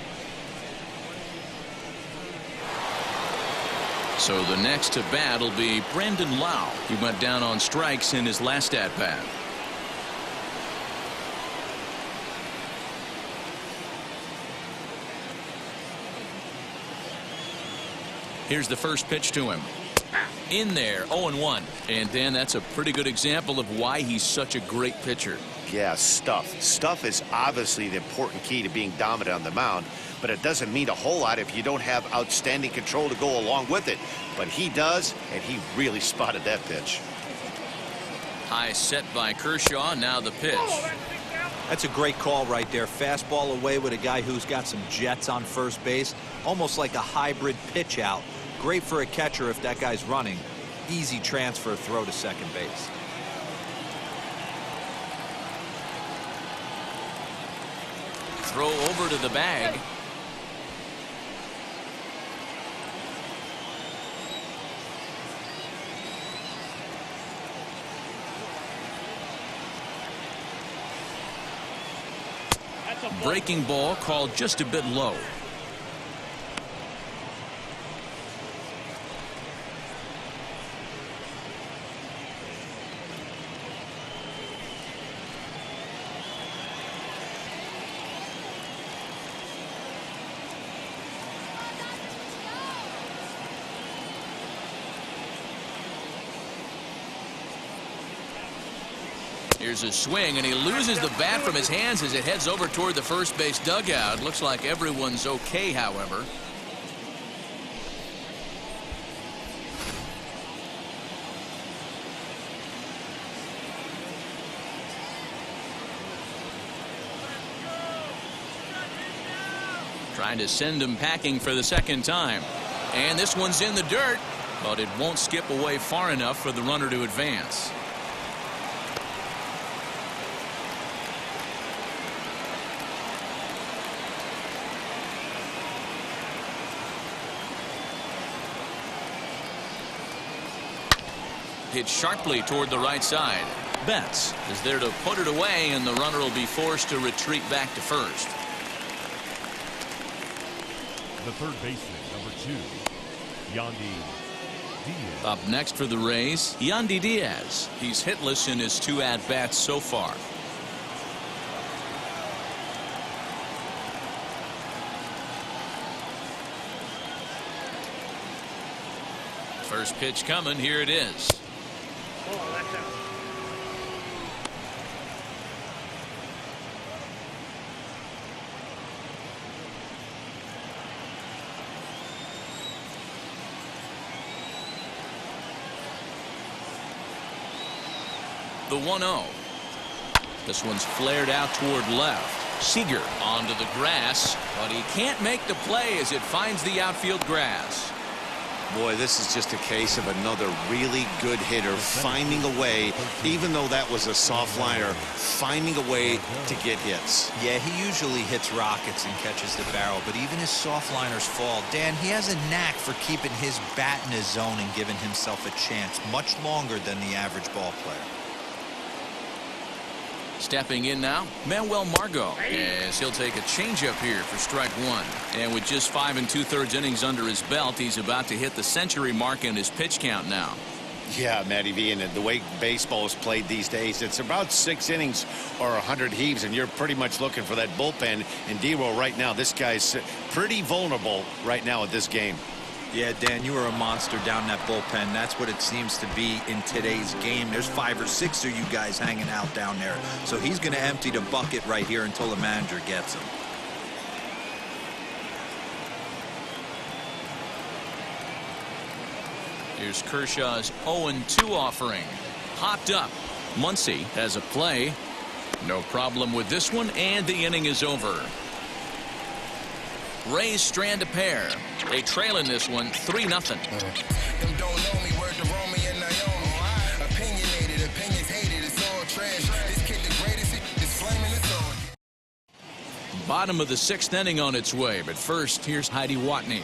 So the next to bat will be Brandon Lau. He went down on strikes in his last at-bat. Here's the first pitch to him. In there, 0-1. And Dan, that's a pretty good example of why he's such a great pitcher. Yeah, stuff. Stuff is obviously the important key to being dominant on the mound, but it doesn't mean a whole lot if you don't have outstanding control to go along with it. But he does, and he really spotted that pitch. High set by Kershaw. Now the pitch. That's a great call right there. Fastball away with a guy who's got some jets on first base. Almost like a hybrid pitch out. Great for a catcher if that guy's running. Easy transfer throw to second base. Throw over to the bag. Breaking ball called just a bit low. Here's a swing, and he loses the bat from his hands as it heads over toward the first base dugout. Looks like everyone's okay, however. Trying to send him packing for the second time. And this one's in the dirt, but it won't skip away far enough for the runner to advance. Hit sharply toward the right side. Betts is there to put it away, and the runner will be forced to retreat back to first. The third baseman, number 2, Yandy Diaz. Up next for the Rays, Yandy Diaz. He's hitless in his 2 at-bats so far. First pitch coming. Here it is. Oh, that's out. The 1-0. This one's flared out toward left. Seager onto the grass, but he can't make the play as it finds the outfield grass. Boy, this is just a case of another really good hitter finding a way, even though that was a soft liner, finding a way to get hits. Yeah, he usually hits rockets and catches the barrel, but even his soft liners fall. Dan, he has a knack for keeping his bat in his zone and giving himself a chance much longer than the average ball player. Stepping in now, Manuel Margot, as he'll take a changeup here for strike 1. And with just 5 2/3 innings under his belt, he's about to hit the century mark in his pitch count now. Yeah, Matty V, and the way baseball is played these days, it's about 6 innings or 100 heaves, and you're pretty much looking for that bullpen. And D-Roll right now, this guy's pretty vulnerable right now at this game. Yeah, Dan, you are a monster down that bullpen. That's what it seems to be in today's game. There's 5 or 6 of you guys hanging out down there. So he's going to empty the bucket right here until the manager gets him. Here's Kershaw's 0-2 offering. Hopped up. Muncy has a play. No problem with this one, and the inning is over. Rays strand a pair. They trail in this one 3-0. Them don't know me, word to Romy and Naomi. Opinionated, opinions hated, it's all trash. This kid the greatest, it's flaming, it's on. Bottom of the 6th inning on its way, but first, here's Heidi Watney.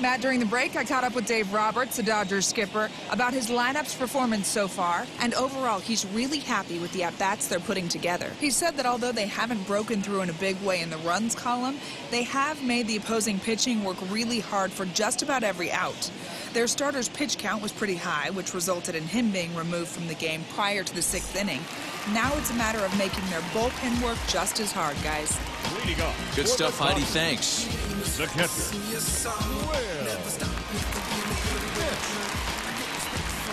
Matt, during the break, I caught up with Dave Roberts, the Dodgers skipper, about his lineup's performance so far, and overall, he's really happy with the at-bats they're putting together. He said that although they haven't broken through in a big way in the runs column, they have made the opposing pitching work really hard for just about every out. Their starter's pitch count was pretty high, which resulted in him being removed from the game prior to the 6th inning. Now it's a matter of making their bullpen work just as hard, guys. Good stuff, Heidi. Thanks. The catcher.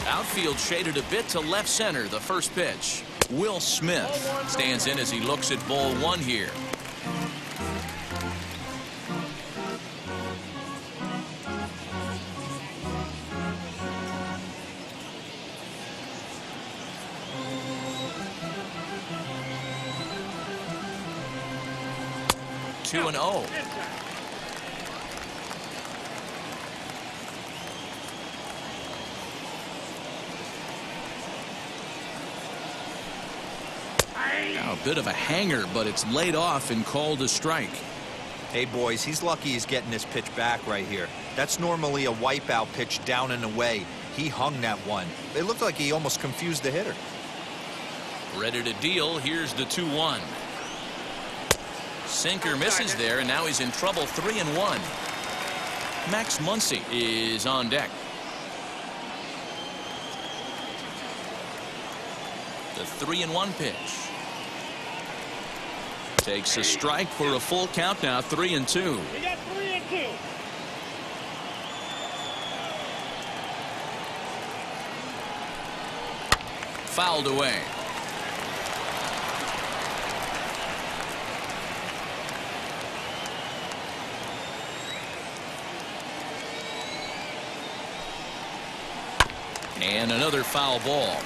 Outfield shaded a bit to left center. The first pitch. Will Smith stands in as he looks at ball 1 here. Two and 0. Now a bit of a hanger, but it's laid off and called a strike. Hey, boys, he's lucky he's getting this pitch back right here. That's normally a wipeout pitch down and away. He hung that one. It looked like he almost confused the hitter. Ready to deal. Here's the 2-1. Sinker misses there, and now he's in trouble. 3-1. Max Muncy is on deck. The 3-1 pitch. Takes a strike for a full count now. 3-2. You got 3-2. Fouled away. And another foul ball.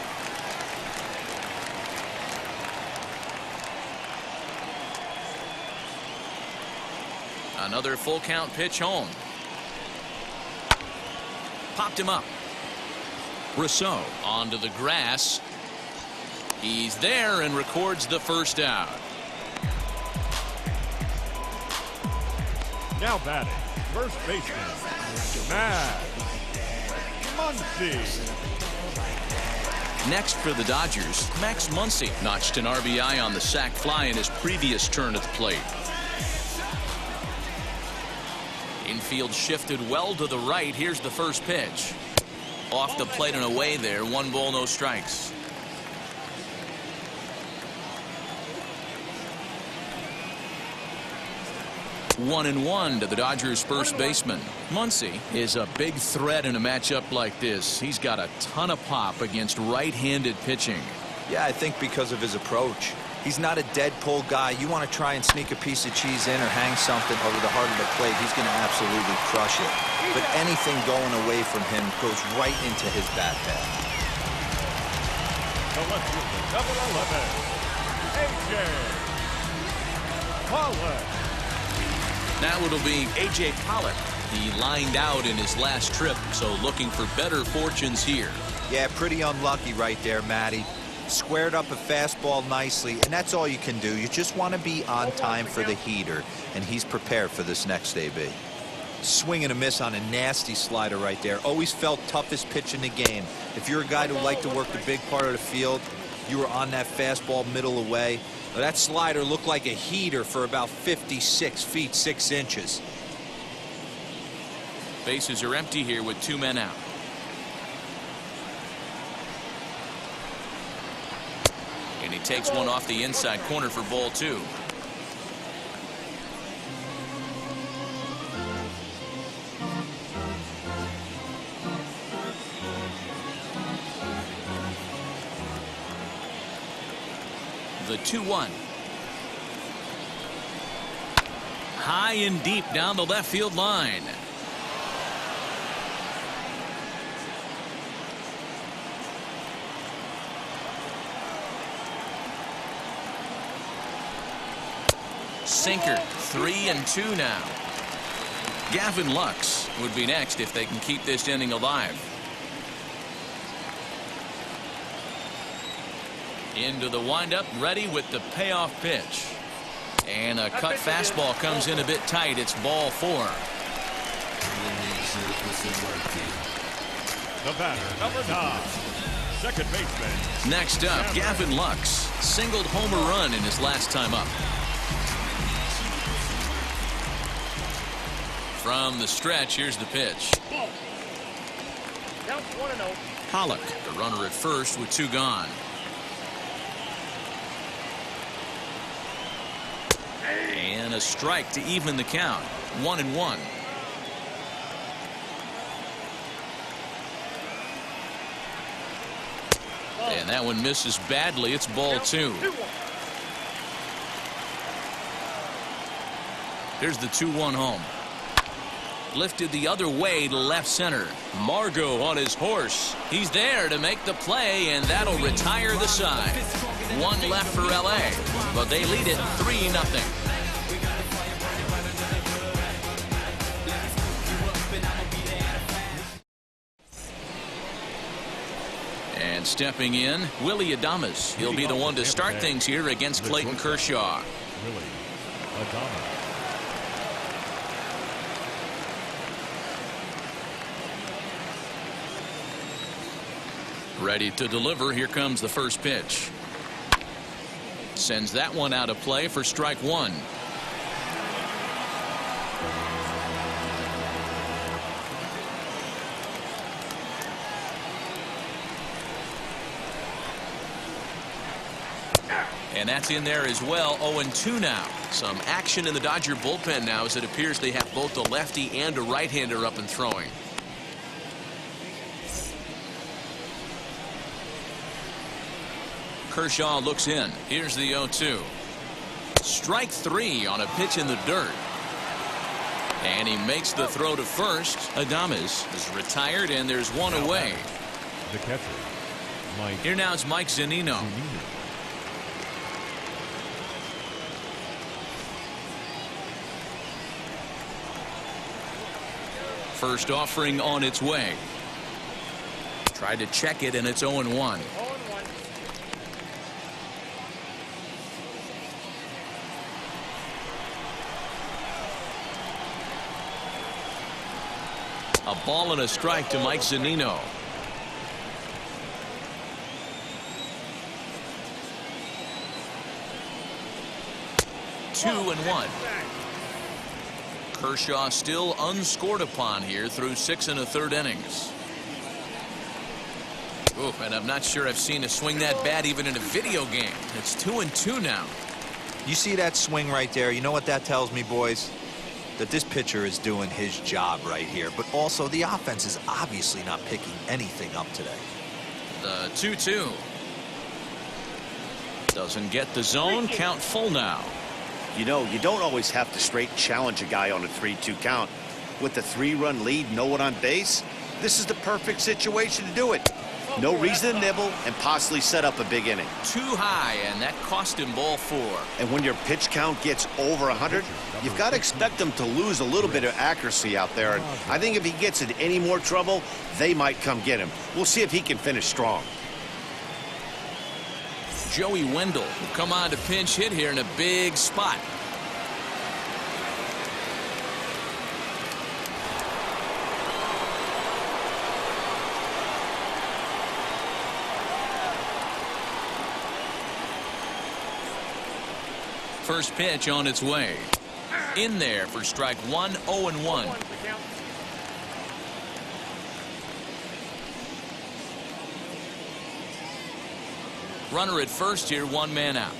Another full count pitch home. Popped him up. Rousseau onto the grass. He's there and records the first out. Now batting, first baseman, Max Muncy. Next for the Dodgers, Max Muncy notched an RBI on the sac fly in his previous turn at the plate. Infield shifted well to the right. Here's the first pitch. Off the plate and away there. 1 ball, no strikes. 1-1 to the Dodgers first baseman. Muncy is a big threat in a matchup like this. He's got a ton of pop against right-handed pitching. Yeah, I think because of his approach. He's not a dead pull guy. You want to try and sneak a piece of cheese in or hang something over the heart of the plate, he's going to absolutely crush it. But anything going away from him goes right into his bat pad. The left fielder, number 11, A.J. Pollock. Now it'll be A.J. Pollock. He lined out in his last trip, so looking for better fortunes here. Yeah, pretty unlucky right there, Matty. Squared up a fastball nicely, and that's all you can do. You just want to be on time for the heater, and he's prepared for this next AB. Swing and a miss on a nasty slider right there. Always felt toughest pitch in the game. If you're a guy who liked to work the big part of the field, you were on that fastball middle away. Now, that slider looked like a heater for about 56 feet 6 inches. Bases are empty here with 2 men out. And he takes one off the inside corner for ball 2. The 2-1. High and deep down the left field line. Sinker. 3-2 now. Gavin Lux would be next if they can keep this inning alive. Into the windup, ready with the payoff pitch. And a cut fastball comes in a bit tight. It's ball 4. The batter, number 9, second baseman. Next up, Gavin Lux singled home a run in his last time up. From the stretch, here's the pitch. Down 1-0. Pollock, the runner at first with 2 gone. And a strike to even the count. 1-1. And that one misses badly. It's ball 2. Here's the 2-1 home. Lifted the other way to left center. Margot on his horse. He's there to make the play, and that'll retire the side. 1 left for L.A., but they lead it 3-0. And stepping in, Willie Adames. He'll be the one to start things here against Clayton Kershaw. Willie Adames. Ready to deliver. Here comes the first pitch. Sends that one out of play for strike 1. And that's in there as well. 0-2 now. Some action in the Dodger bullpen now as it appears they have both a lefty and a right-hander up and throwing. Kershaw looks in. Here's the 0-2. Strike 3 on a pitch in the dirt. And he makes the throw to first. Adames is retired, and there's one away. The catcher, Mike. Here now is Mike Zunino. First offering on its way. Tried to check it, and it's 0-1. A ball and a strike to Mike Zunino. Two and one. Kershaw still unscored upon here through 6 1/3 innings. Ooh, and I'm not sure I've seen a swing that bad even in a video game. It's 2-2 now. You see that swing right there? You know what that tells me, boys? That this pitcher is doing his job right here, but also the offense is obviously not picking anything up today. The 2-2 doesn't get the zone. Count full now. You know, you don't always have to straight challenge a guy on a 3-2 count. With the 3-run lead, no one on base, this is the perfect situation to do it. No reason to nibble and possibly set up a big inning. Too high, and that cost him ball 4. And when your pitch count gets over 100, you've got to expect them to lose a little bit of accuracy out there. And I think if he gets in any more trouble, they might come get him. We'll see if he can finish strong. Joey Wendell will come on to pinch hit here in a big spot. First pitch on its way. In there for strike 1, 0-1. Runner at first here, 1 man out.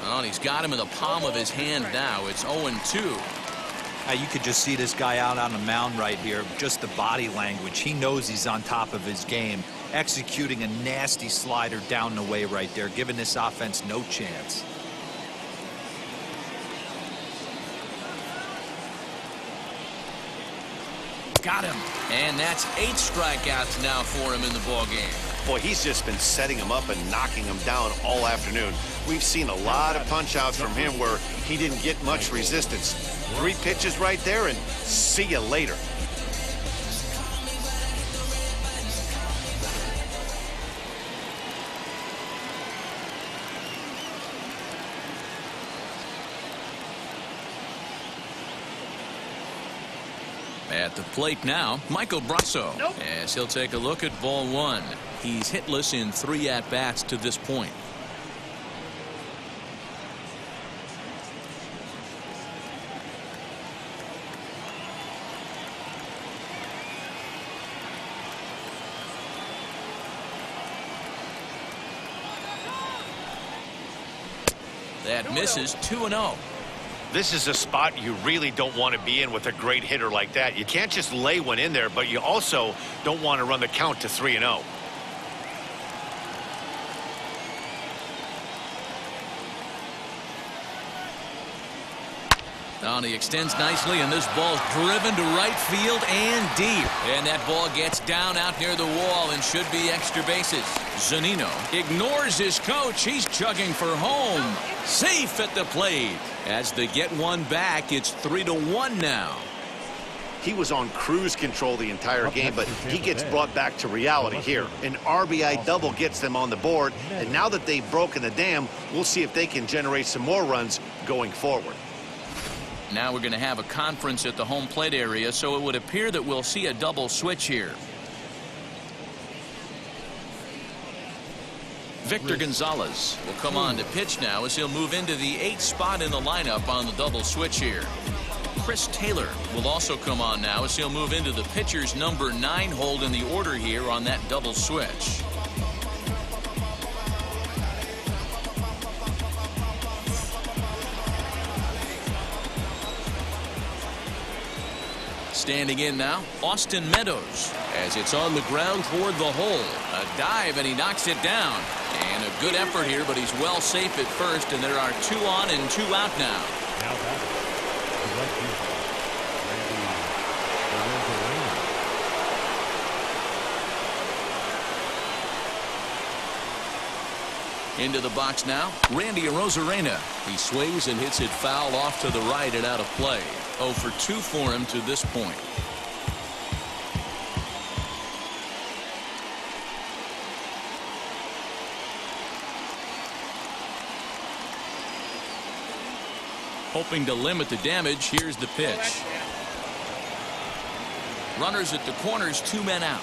Well, he's got him in the palm of his hand now. It's 0-2. You could just see this guy out on the mound right here. Just the body language. He knows he's on top of his game. Executing a nasty slider down the way right there, giving this offense no chance. Got him. And that's 8 strikeouts now for him in the ball game. Boy, he's just been setting him up and knocking him down all afternoon. We've seen a lot of punch-outs from him where he didn't get much resistance. 3 pitches right there, and see you later. At the plate now, Michael Brasso. As he'll take a look at ball 1. He's hitless in 3 at-bats to this point. That misses. 2-0. This is a spot you really don't want to be in with a great hitter like that. You can't just lay one in there, but you also don't want to run the count to 3-0. Now he extends nicely, and this ball's driven to right field and deep. And that ball gets down out near the wall and should be extra bases. Zunino ignores his coach. He's chugging for home. Safe at the plate. As they get one back, it's 3-1 now. He was on cruise control the entire game, but he gets brought back to reality here. An RBI double gets them on the board, and now that they've broken the dam, we'll see if they can generate some more runs going forward. Now we're going to have a conference at the home plate area, so it would appear that we'll see a double switch here. Victor Gonzalez will come on to pitch now as he'll move into the 8th spot in the lineup on the double switch here. Chris Taylor will also come on now as he'll move into the pitcher's number 9 hold in the order here on that double switch. Standing in now, Austin Meadows, as it's on the ground toward the hole. A dive, and he knocks it down. And a good effort here, but he's well safe at first, and there are 2 on and 2 out now. Now that the right fielder, Randy Into the box now, Randy Arozarena. He swings and hits it foul off to the right and out of play. 0 for 2 for him to this point. Hoping to limit the damage, here's the pitch. Runners at the corners, 2 men out.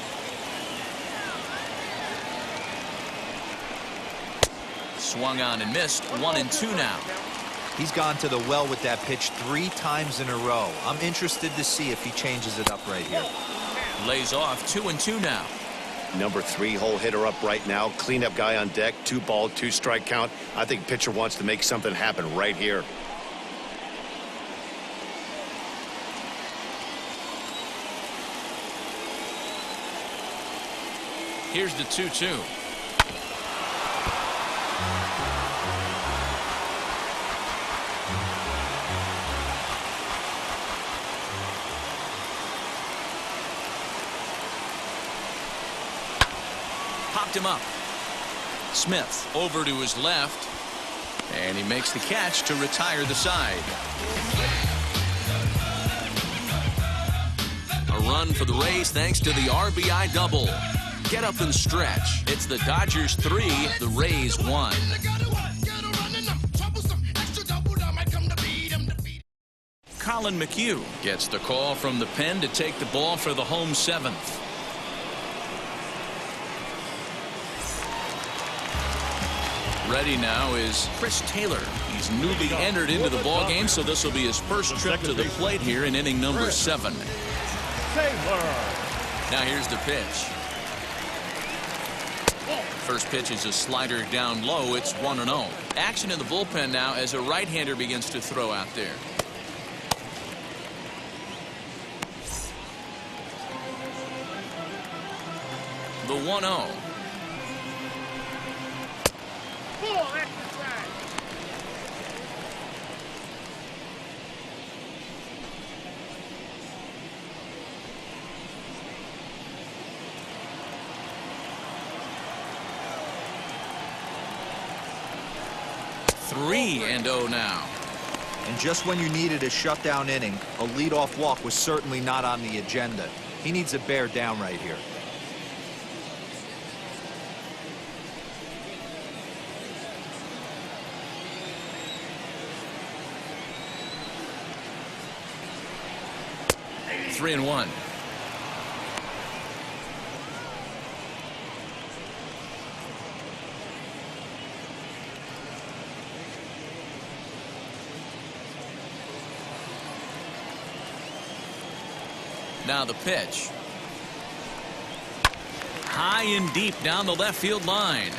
Swung on and missed. 1 and 2 now. He's gone to the well with that pitch 3 times in a row. I'm interested to see if he changes it up right here. Lays off. 2 and 2 now. Number 3 hole hitter up right now. Cleanup guy on deck. 2 ball, 2 strike count. I think pitcher wants to make something happen right here. Here's the 2-2. Popped him up. Smith over to his left, and he makes the catch to retire the side. A run for the Rays thanks to the RBI double. Get up and stretch. It's the Dodgers 3, the Rays 1. Colin McHugh gets the call from the pen to take the ball for the home 7th. Ready now is Chris Taylor. He's newly entered into the ball game, so this will be his first trip to the plate here in inning number 7. Now here's the pitch. First pitch is a slider down low. It's 1-0. Action in the bullpen now as a right-hander begins to throw out there. The 1-0. Three and 0 now. And just when you needed a shutdown inning, a leadoff walk was certainly not on the agenda. He needs to bear down right here. Three and 1. Now the pitch. High and deep down the left field line.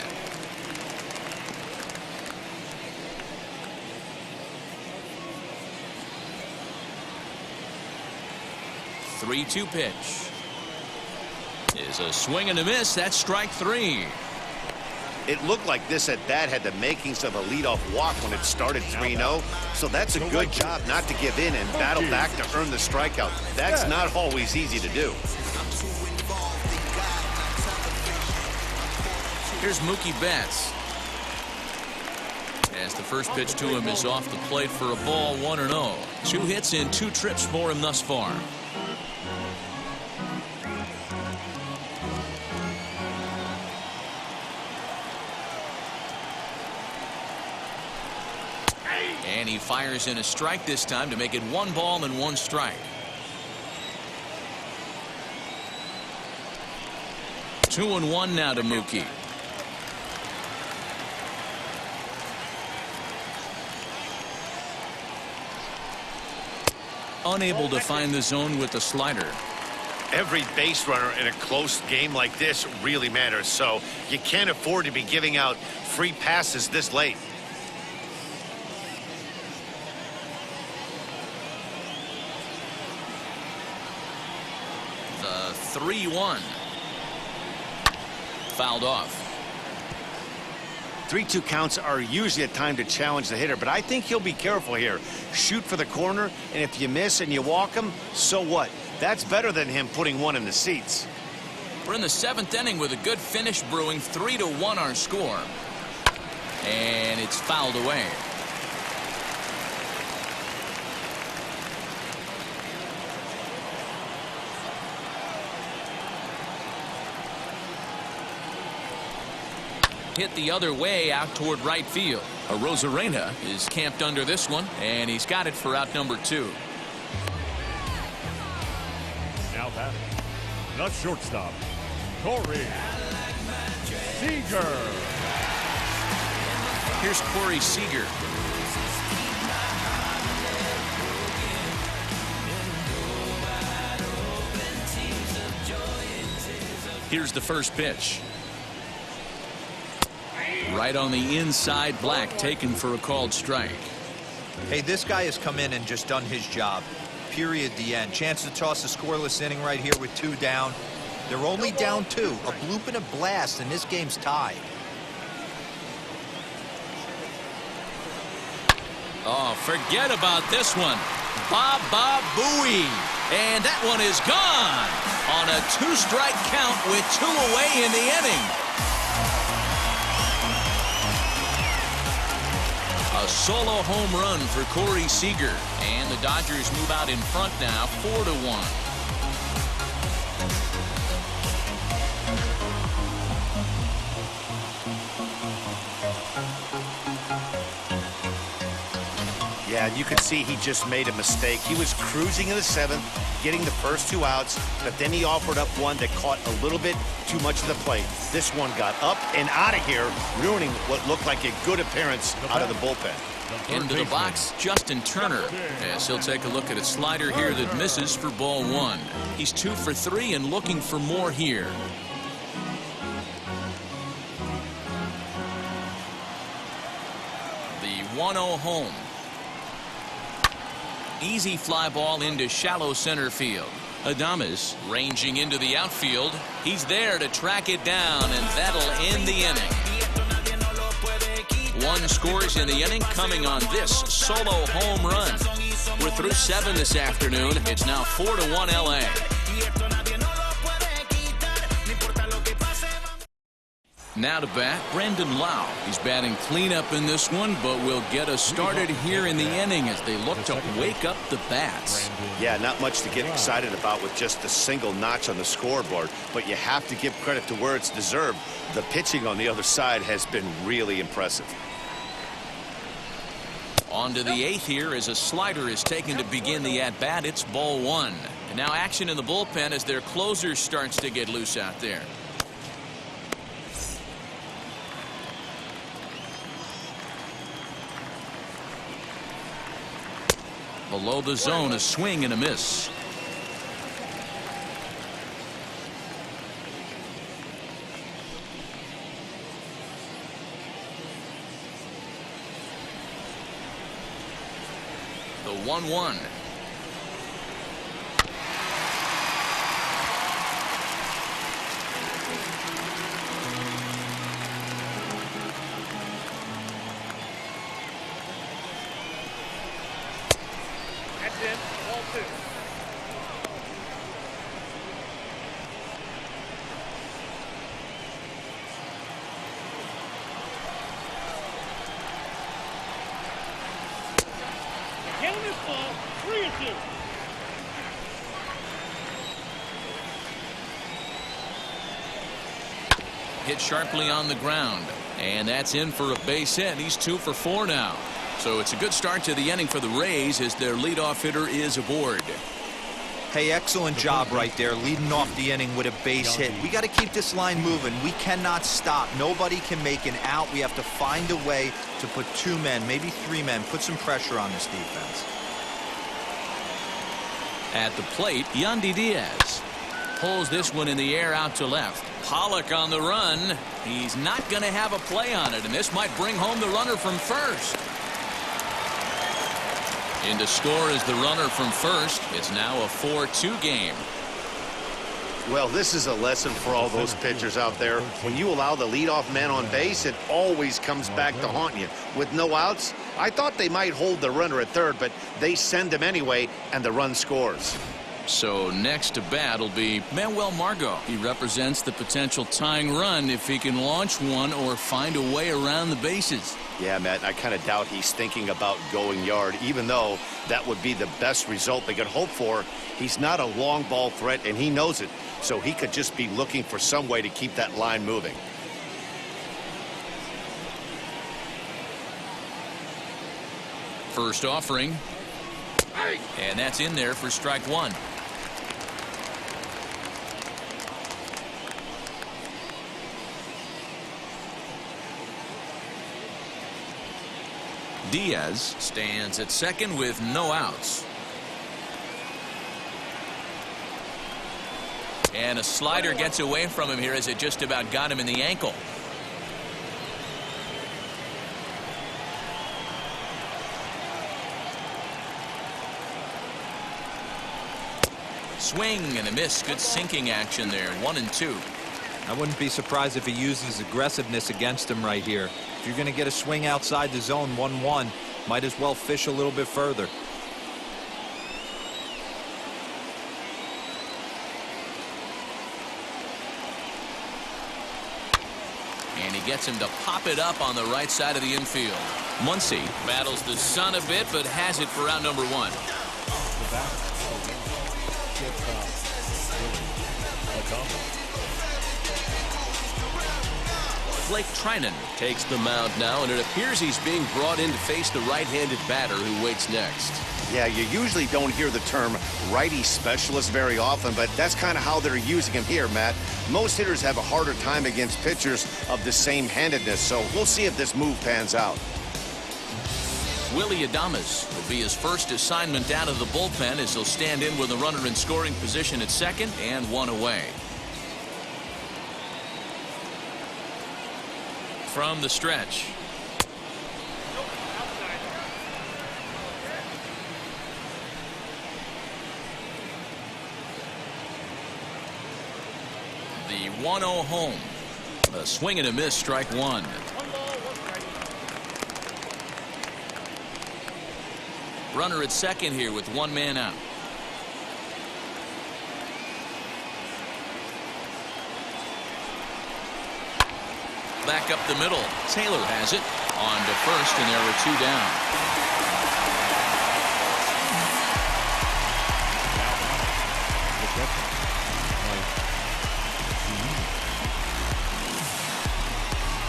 The 3-2 pitch is a swing and a miss. That's strike 3. It looked like this at bat had the makings of a leadoff walk when it started 3-0. So that's a good job not to give in and battle back to earn the strikeout. That's not always easy to do. Here's Mookie Betts. As the first pitch to him is off the plate for a ball, 1-0. 2 hits in 2 trips for him thus far. And he fires in a strike this time to make it 1 ball and 1 strike. 2-1 now to Mookie. unable to find the zone with the slider. Every base runner in a close game like this really matters, so you can't afford to be giving out free passes this late. The 3-1. Fouled off. 3-2 counts are usually a time to challenge the hitter, but I think he'll be careful here. Shoot for the corner, and if you miss and you walk him, so what? That's better than him putting one in the seats. We're in the 7th inning with a good finish brewing. 3-1 our score. And it's fouled away. Hit the other way out toward right field. Arozarena is camped under this one, and he's got it for out number 2. Now batting, the shortstop, Corey Seager. Here's Corey Seager. Here's the first pitch. Right on the inside, Black taken for a called strike. Hey, this guy has come in and just done his job. Period. The end. Chance to toss a scoreless inning right here with 2 down. They're only down 2. A bloop and a blast, and this game's tied. Oh, forget about this one. Baba Booey. And that one is gone on a 2-strike count with 2 away in the inning. A solo home run for Corey Seager, and the Dodgers move out in front now, 4-1. Yeah, you could see he just made a mistake. He was cruising in the 7th, getting the first 2 outs, but then he offered up one that caught a little bit too much of the plate. This one got up and out of here, ruining what looked like a good appearance out of the bullpen. Into the box, Justin Turner, as he'll take a look at a slider here that misses for ball 1. He's 2 for 3 and looking for more here. The 1-0 home. Easy fly ball into shallow center field. Adames ranging into the outfield. He's there to track it down, and that'll end the inning. 1 scores in the inning coming on this solo home run. We're through 7 this afternoon. It's now 4-1 LA. Now to bat, Brandon Lau. He's batting cleanup in this one, but will get us started here in the inning as they look to wake up the bats. Yeah, not much to get excited about with just a single notch on the scoreboard, but you have to give credit to where it's deserved. The pitching on the other side has been really impressive. On to the 8th here as a slider is taken to begin the at-bat. It's ball 1. And now action in the bullpen as their closer starts to get loose out there. Below the zone, a swing and a miss. The 1-1. Ball 2. Count this ball 3-2. Hit sharply on the ground, and that's in for a base hit. He's 2 for 4 now. So it's a good start to the inning for the Rays as their leadoff hitter is aboard. Hey, excellent job right there, leading off the inning with a base hit. We got to keep this line moving. We cannot stop. Nobody can make an out. We have to find a way to put 2 men, maybe 3 men, put some pressure on this defense. At the plate, Yandy Diaz pulls this one in the air out to left. Pollock on the run. He's not going to have a play on it, and this might bring home the runner from first. In to score is the runner from first. It's now a 4-2 game. Well, this is a lesson for all those pitchers out there. When you allow the leadoff man on base, it always comes back to haunt you. With no outs, I thought they might hold the runner at third, but they send him anyway, and the run scores. So next to bat will be Manuel Margot. He represents the potential tying run if he can launch one or find a way around the bases. Yeah, Matt, I kind of doubt he's thinking about going yard, even though that would be the best result they could hope for. He's not a long ball threat, and he knows it, so he could just be looking for some way to keep that line moving. First offering, and that's in there for strike one. Diaz stands at second with no outs. And a slider gets away from him here as it just about got him in the ankle. Swing and a miss. Good sinking action there. 1-2. I wouldn't be surprised if he uses aggressiveness against him right here. If you're going to get a swing outside the zone 1-1, might as well fish a little bit further. And he gets him to pop it up on the right side of the infield. Muncy battles the sun a bit, but has it for out number one. Blake Trinan takes the mound now, and it appears he's being brought in to face the right-handed batter who waits next. Yeah, you usually don't hear the term righty specialist very often, but that's kind of how they're using him here, Matt. Most hitters have a harder time against pitchers of the same handedness, so we'll see if this move pans out. Willie Adames will be his first assignment out of the bullpen as he'll stand in with a runner in scoring position at second and one away. From the stretch. The 1-0 home. A swing and a miss, strike one. Runner at second here with one man out. Back up the middle. Taylor has it on to first, and there were two down.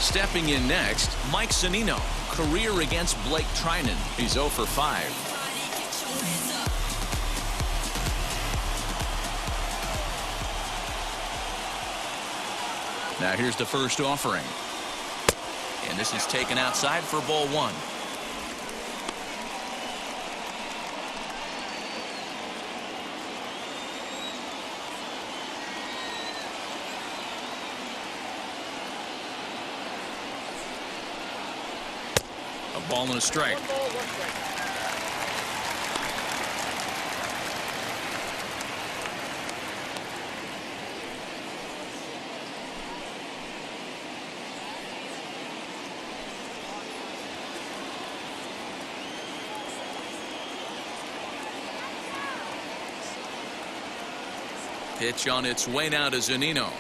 Stepping in next, Mike Zunino. Career against Blake Trinan. He's 0 for 5. Now here's the first offering. And this is taken outside for ball one. A ball and a strike. Pitch on its way now to Zunino.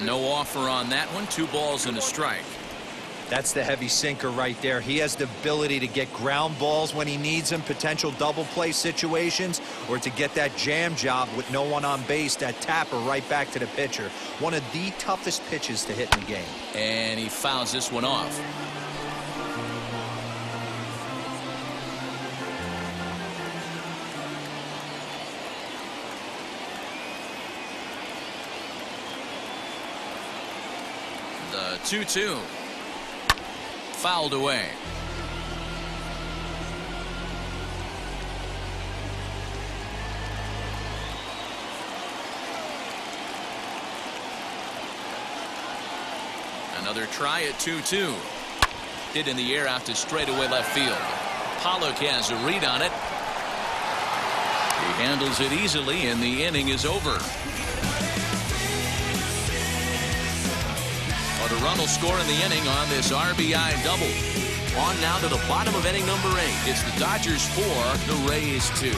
No offer on that one. 2 balls and a strike. That's the heavy sinker right there. He has the ability to get ground balls when he needs them, potential double play situations, or to get that jam job with no one on base, that tapper right back to the pitcher. One of the toughest pitches to hit in the game. And he fouls this one off. The 2-2. Fouled away. Another try at 2-2. Hit in the air out to straightaway left field. Pollock has a read on it. He handles it easily, and the inning is over. But a run will score in the inning on this RBI double. On now to the bottom of inning number 8. It's the Dodgers 4, the Rays 2.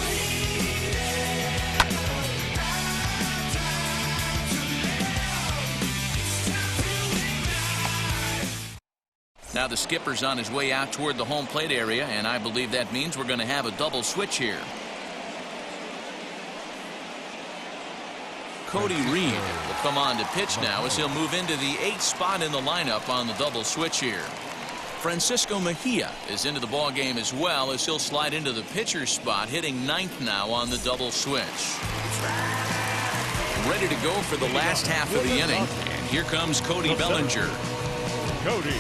Now the skipper's on his way out toward the home plate area, and I believe that means we're going to have a double switch here. Cody Reed will come on to pitch now as he'll move into the 8th spot in the lineup on the double switch here. Francisco Mejia is into the ball game as well as he'll slide into the pitcher's spot, hitting 9th now on the double switch. Ready to go for the last half of the inning, and here comes Cody Bellinger. Cody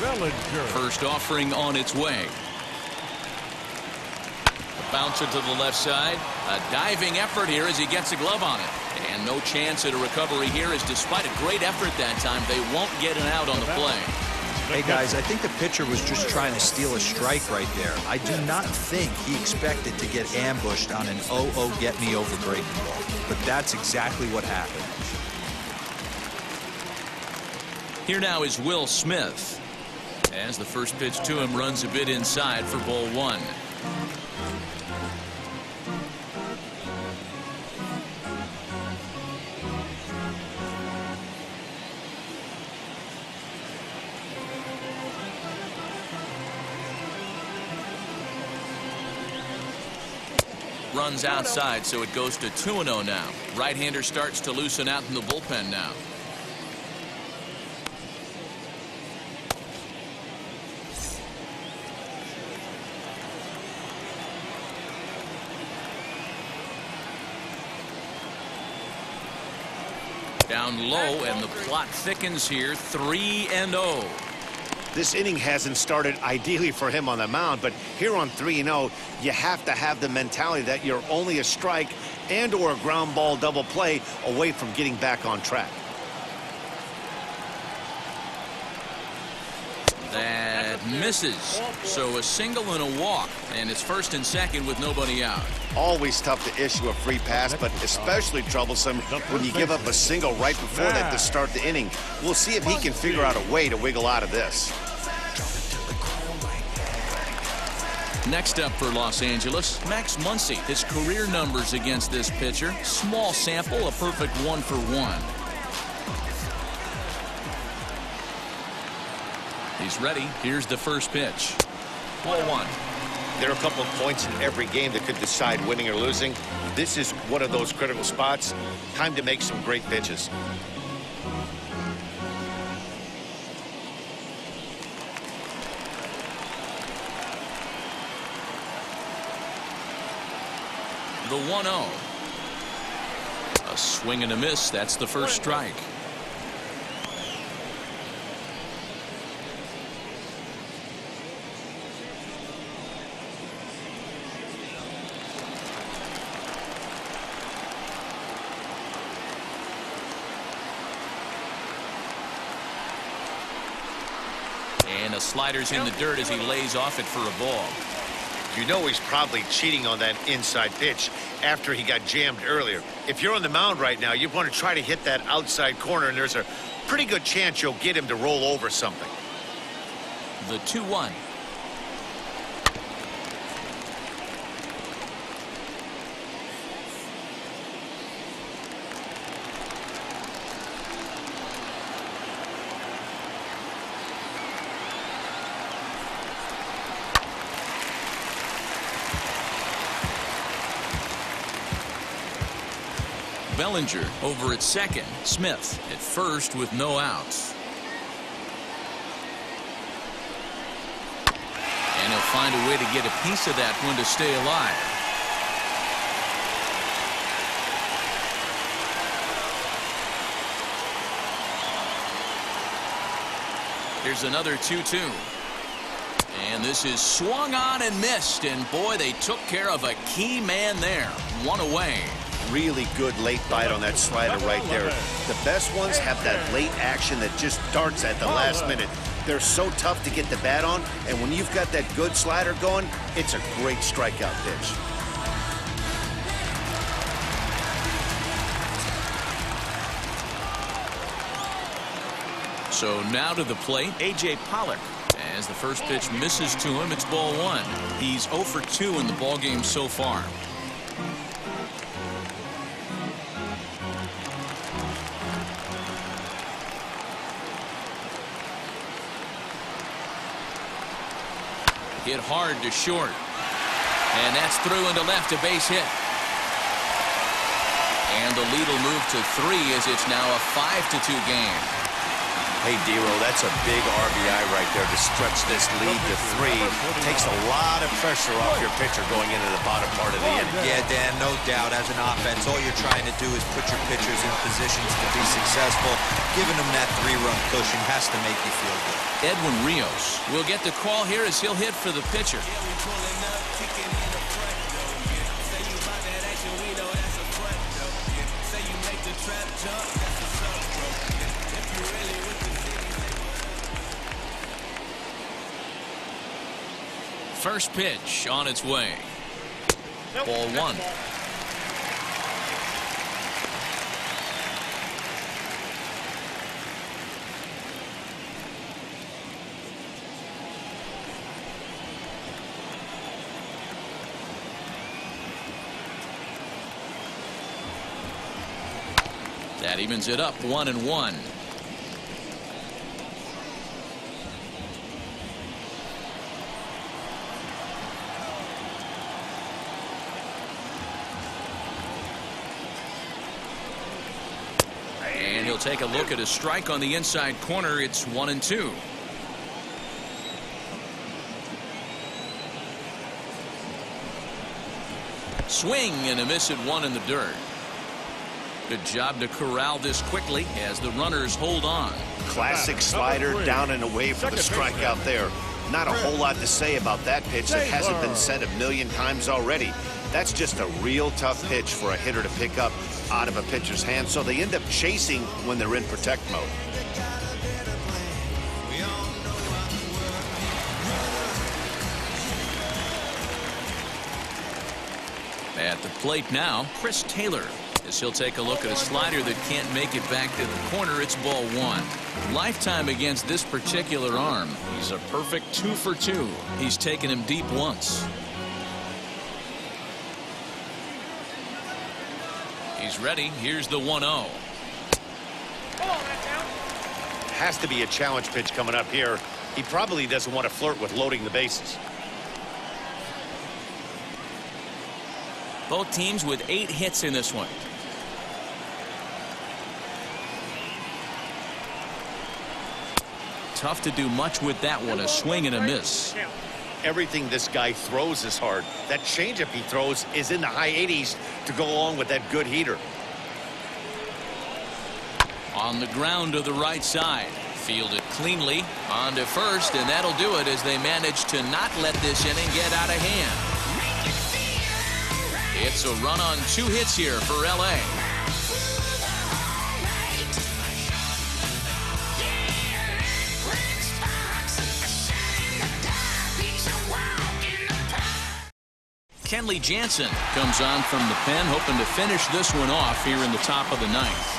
Bellinger. First offering on its way. A bouncer to the left side. A diving effort here as he gets a glove on it. And no chance at a recovery here, as despite a great effort that time, they won't get an out on the play. Hey guys, I think the pitcher was just trying to steal a strike right there. I do not think he expected to get ambushed on an 0-0 get me over breaking ball. But that's exactly what happened. Here now is Will Smith, as the first pitch to him runs a bit inside for ball 1. Runs outside, so it goes to 2-0 now. Right-hander starts to loosen out in the bullpen now. Down low, and the plot thickens here. 3-0. This inning hasn't started ideally for him on the mound, but here on 3-0, you have to have the mentality that you're only a strike and or a ground ball double play away from getting back on track. That misses. So a single and a walk, and it's first and second with nobody out. Always tough to issue a free pass, but especially troublesome when you give up a single right before that to start the inning. We'll see if he can figure out a way to wiggle out of this. Next up for Los Angeles, Max Muncy. His career numbers against this pitcher. Small sample, a perfect 1-for-1. He's ready. Here's the first pitch. Ball 1. There are a couple of points in every game that could decide winning or losing. This is one of those critical spots. Time to make some great pitches. The 1-0. A swing and a miss. That's the first strike. And a slider's in the dirt as he lays off it for a ball. You know he's probably cheating on that inside pitch after he got jammed earlier. If you're on the mound right now, you want to try to hit that outside corner, and there's a pretty good chance you'll get him to roll over something. The 2-1. Bellinger over at second. Smith at first with no outs. And he'll find a way to get a piece of that one to stay alive. Here's another 2-2. And this is swung on and missed. And boy, they took care of a key man there. One away. really good late bite on that slider right there. The best ones have that late action that just darts at the last minute. They're so tough to get the bat on, and when you've got that good slider going, it's a great strikeout pitch. So now to the plate, A.J. Pollock. As the first pitch misses to him, it's ball one. He's 0 for 2 in the ballgame so far. Hit hard to short. And that's through into left, a base hit. And the lead will move to 3 as it's now a 5-2 game. Hey, Dero, that's a big RBI right there to stretch this lead to 3. Takes a lot of pressure off your pitcher going into the bottom part of the inning. Yeah, Dan, no doubt. As an offense, all you're trying to do is put your pitchers in positions to be successful. Giving them that 3-run cushion has to make you feel good. Edwin Rios will get the call here as he'll hit for the pitcher. First pitch on its way. Ball one. That evens it up 1-1. And he'll take a look at a strike on the inside corner. It's 1-2. Swing and a miss at 1 in the dirt. Good job to corral this quickly as the runners hold on. Classic slider down and away for the strikeout there. Not a whole lot to say about that pitch that hasn't been said a million times already. That's just a real tough pitch for a hitter to pick up out of a pitcher's hand, so they end up chasing when they're in protect mode. At the plate now, Chris Taylor, as he'll take a look at a slider that can't make it back to the corner. It's ball one. Lifetime against this particular arm. He's a perfect 2 for 2. He's taken him deep once. He's ready. Here's the 1-0. Has to be a challenge pitch coming up here. He probably doesn't want to flirt with loading the bases. Both teams with 8 hits in this one. Tough to do much with that one. A swing and a miss. Everything this guy throws is hard. That changeup he throws is in the high 80s to go along with that good heater. On the ground to the right side. Fielded cleanly on to first, and that'll do it as they manage to not let this inning get out of hand. It's a run on 2 hits here for LA. Kenley Jansen comes on from the pen, hoping to finish this one off here in the top of the 9th.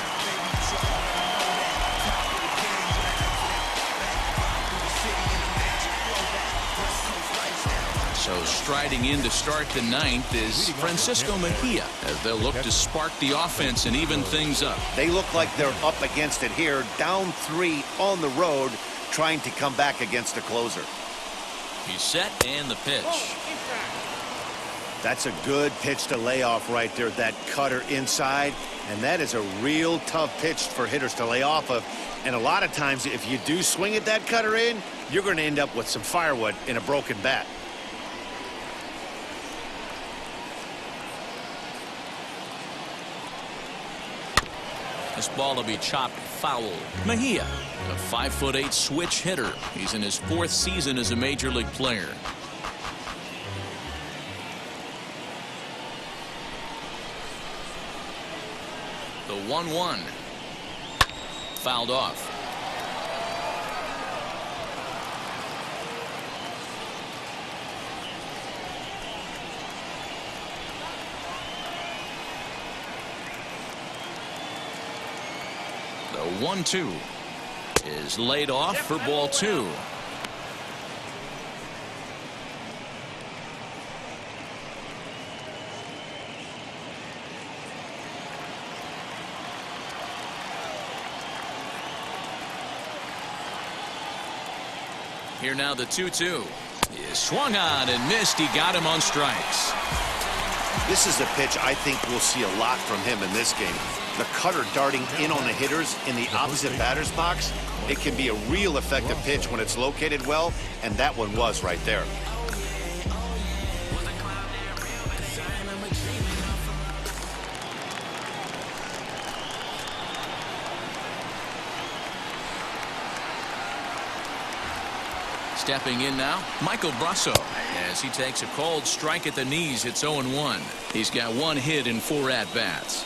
So striding in to start the 9th is Francisco Mejia, as they'll look to spark the offense and even things up. They look like they're up against it here, down 3 on the road, trying to come back against a closer. He's set, and the pitch. That's a good pitch to lay off right there, that cutter inside, and that is a real tough pitch for hitters to lay off of. And a lot of times, if you do swing at that cutter in, you're going to end up with some firewood in a broken bat. This ball will be chopped foul. Mejia, a 5'8" switch hitter. He's in his 4th season as a major league player. 1-1. Fouled off. The 1-2 is laid off for ball 2. Here now the 2-2 is swung on and missed. He got him on strikes. This is a pitch I think we'll see a lot from him in this game. The cutter darting in on the hitters in the opposite batter's box. It can be a real effective pitch when it's located well, and that one was right there. Stepping in now, Michael Brasso, as he takes a cold strike at the knees. It's 0-1. He's got 1 hit in 4 at-bats.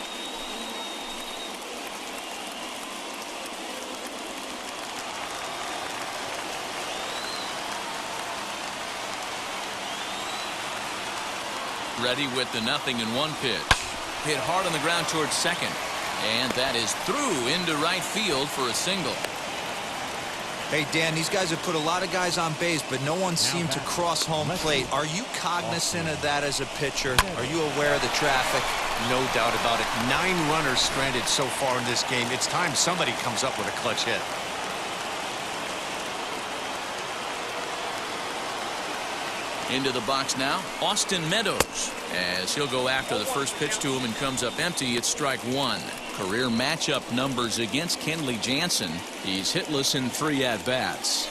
Ready with the 0-1 pitch. Hit hard on the ground towards second. And that is through into right field for a single. Hey, Dan, these guys have put a lot of guys on base, but no one seemed to cross home plate. Are you cognizant of that as a pitcher? Are you aware of the traffic? No doubt about it. 9 runners stranded so far in this game. It's time somebody comes up with a clutch hit. Into the box now, Austin Meadows, as he'll go after the first pitch to him and comes up empty. It's strike 1. Career matchup numbers against Kenley Jansen. He's hitless in 3 at-bats.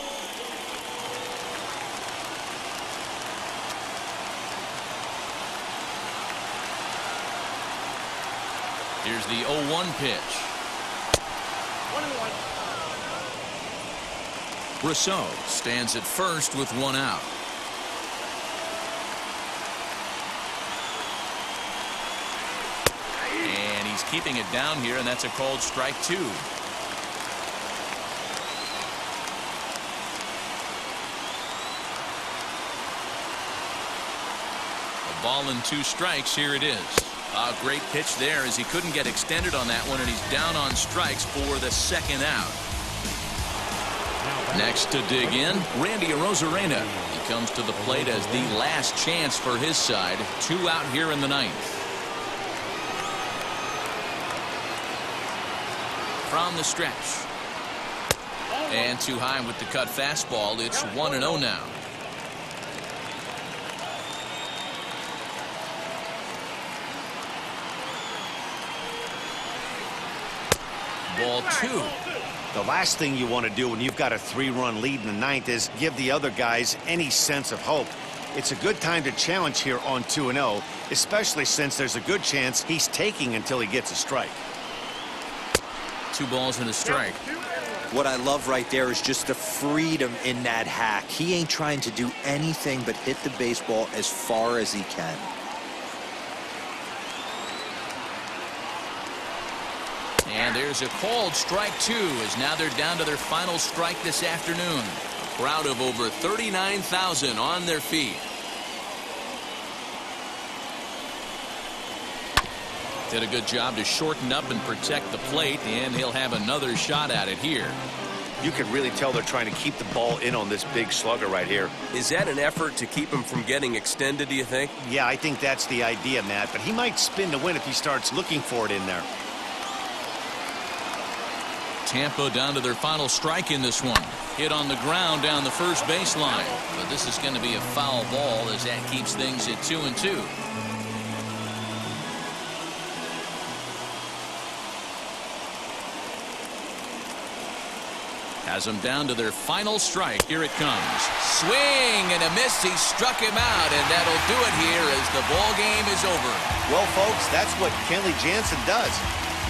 Here's the 0-1 pitch. 1-1. Rousseau stands at first with 1 out. And he's keeping it down here, and that's a called strike 2. A ball and 2 strikes. Here it is. A great pitch there as he couldn't get extended on that one, and he's down on strikes for the 2nd out. Next to dig in, Randy Arozarena. He comes to the plate as the last chance for his side. 2 out here in the 9th. From the stretch. And too high with the cut fastball. It's 1-0 now. Ball 2. The last thing you want to do when you've got a 3-run lead in the 9th is give the other guys any sense of hope. It's a good time to challenge here on 2-0, especially since there's a good chance he's taking until he gets a strike. 2 balls and a strike. What I love right there is just the freedom in that hack. He ain't trying to do anything but hit the baseball as far as he can. And there's a called strike 2 as now they're down to their final strike this afternoon. A crowd of over 39,000 on their feet. Did a good job to shorten up and protect the plate, and he'll have another shot at it here. You can really tell they're trying to keep the ball in on this big slugger right here. Is that an effort to keep him from getting extended, do you think? Yeah, I think that's the idea, Matt, but he might spin to win if he starts looking for it in there. Tampa down to their final strike in this one. Hit on the ground down the first baseline. But this is going to be a foul ball as that keeps things at 2-2. Has them down to their final strike. Here it comes. Swing and a miss. He struck him out, and that'll do it here as the ball game is over. Well, folks, that's what Kenley Jansen does.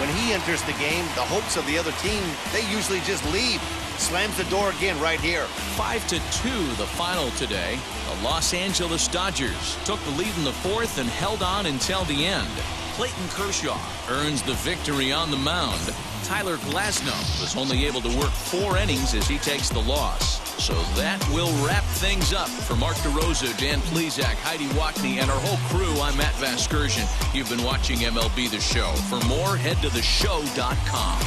When he enters the game, the hopes of the other team, they usually just leave. Slams the door again right here. 5-2 the final today. The Los Angeles Dodgers took the lead in the 4th and held on until the end. Clayton Kershaw earns the victory on the mound. Tyler Glasnow was only able to work 4 innings as he takes the loss. So that will wrap things up. For Mark DeRosa, Dan Plesac, Heidi Watney, and our whole crew, I'm Matt Vasgersian. You've been watching MLB The Show. For more, head to theshow.com.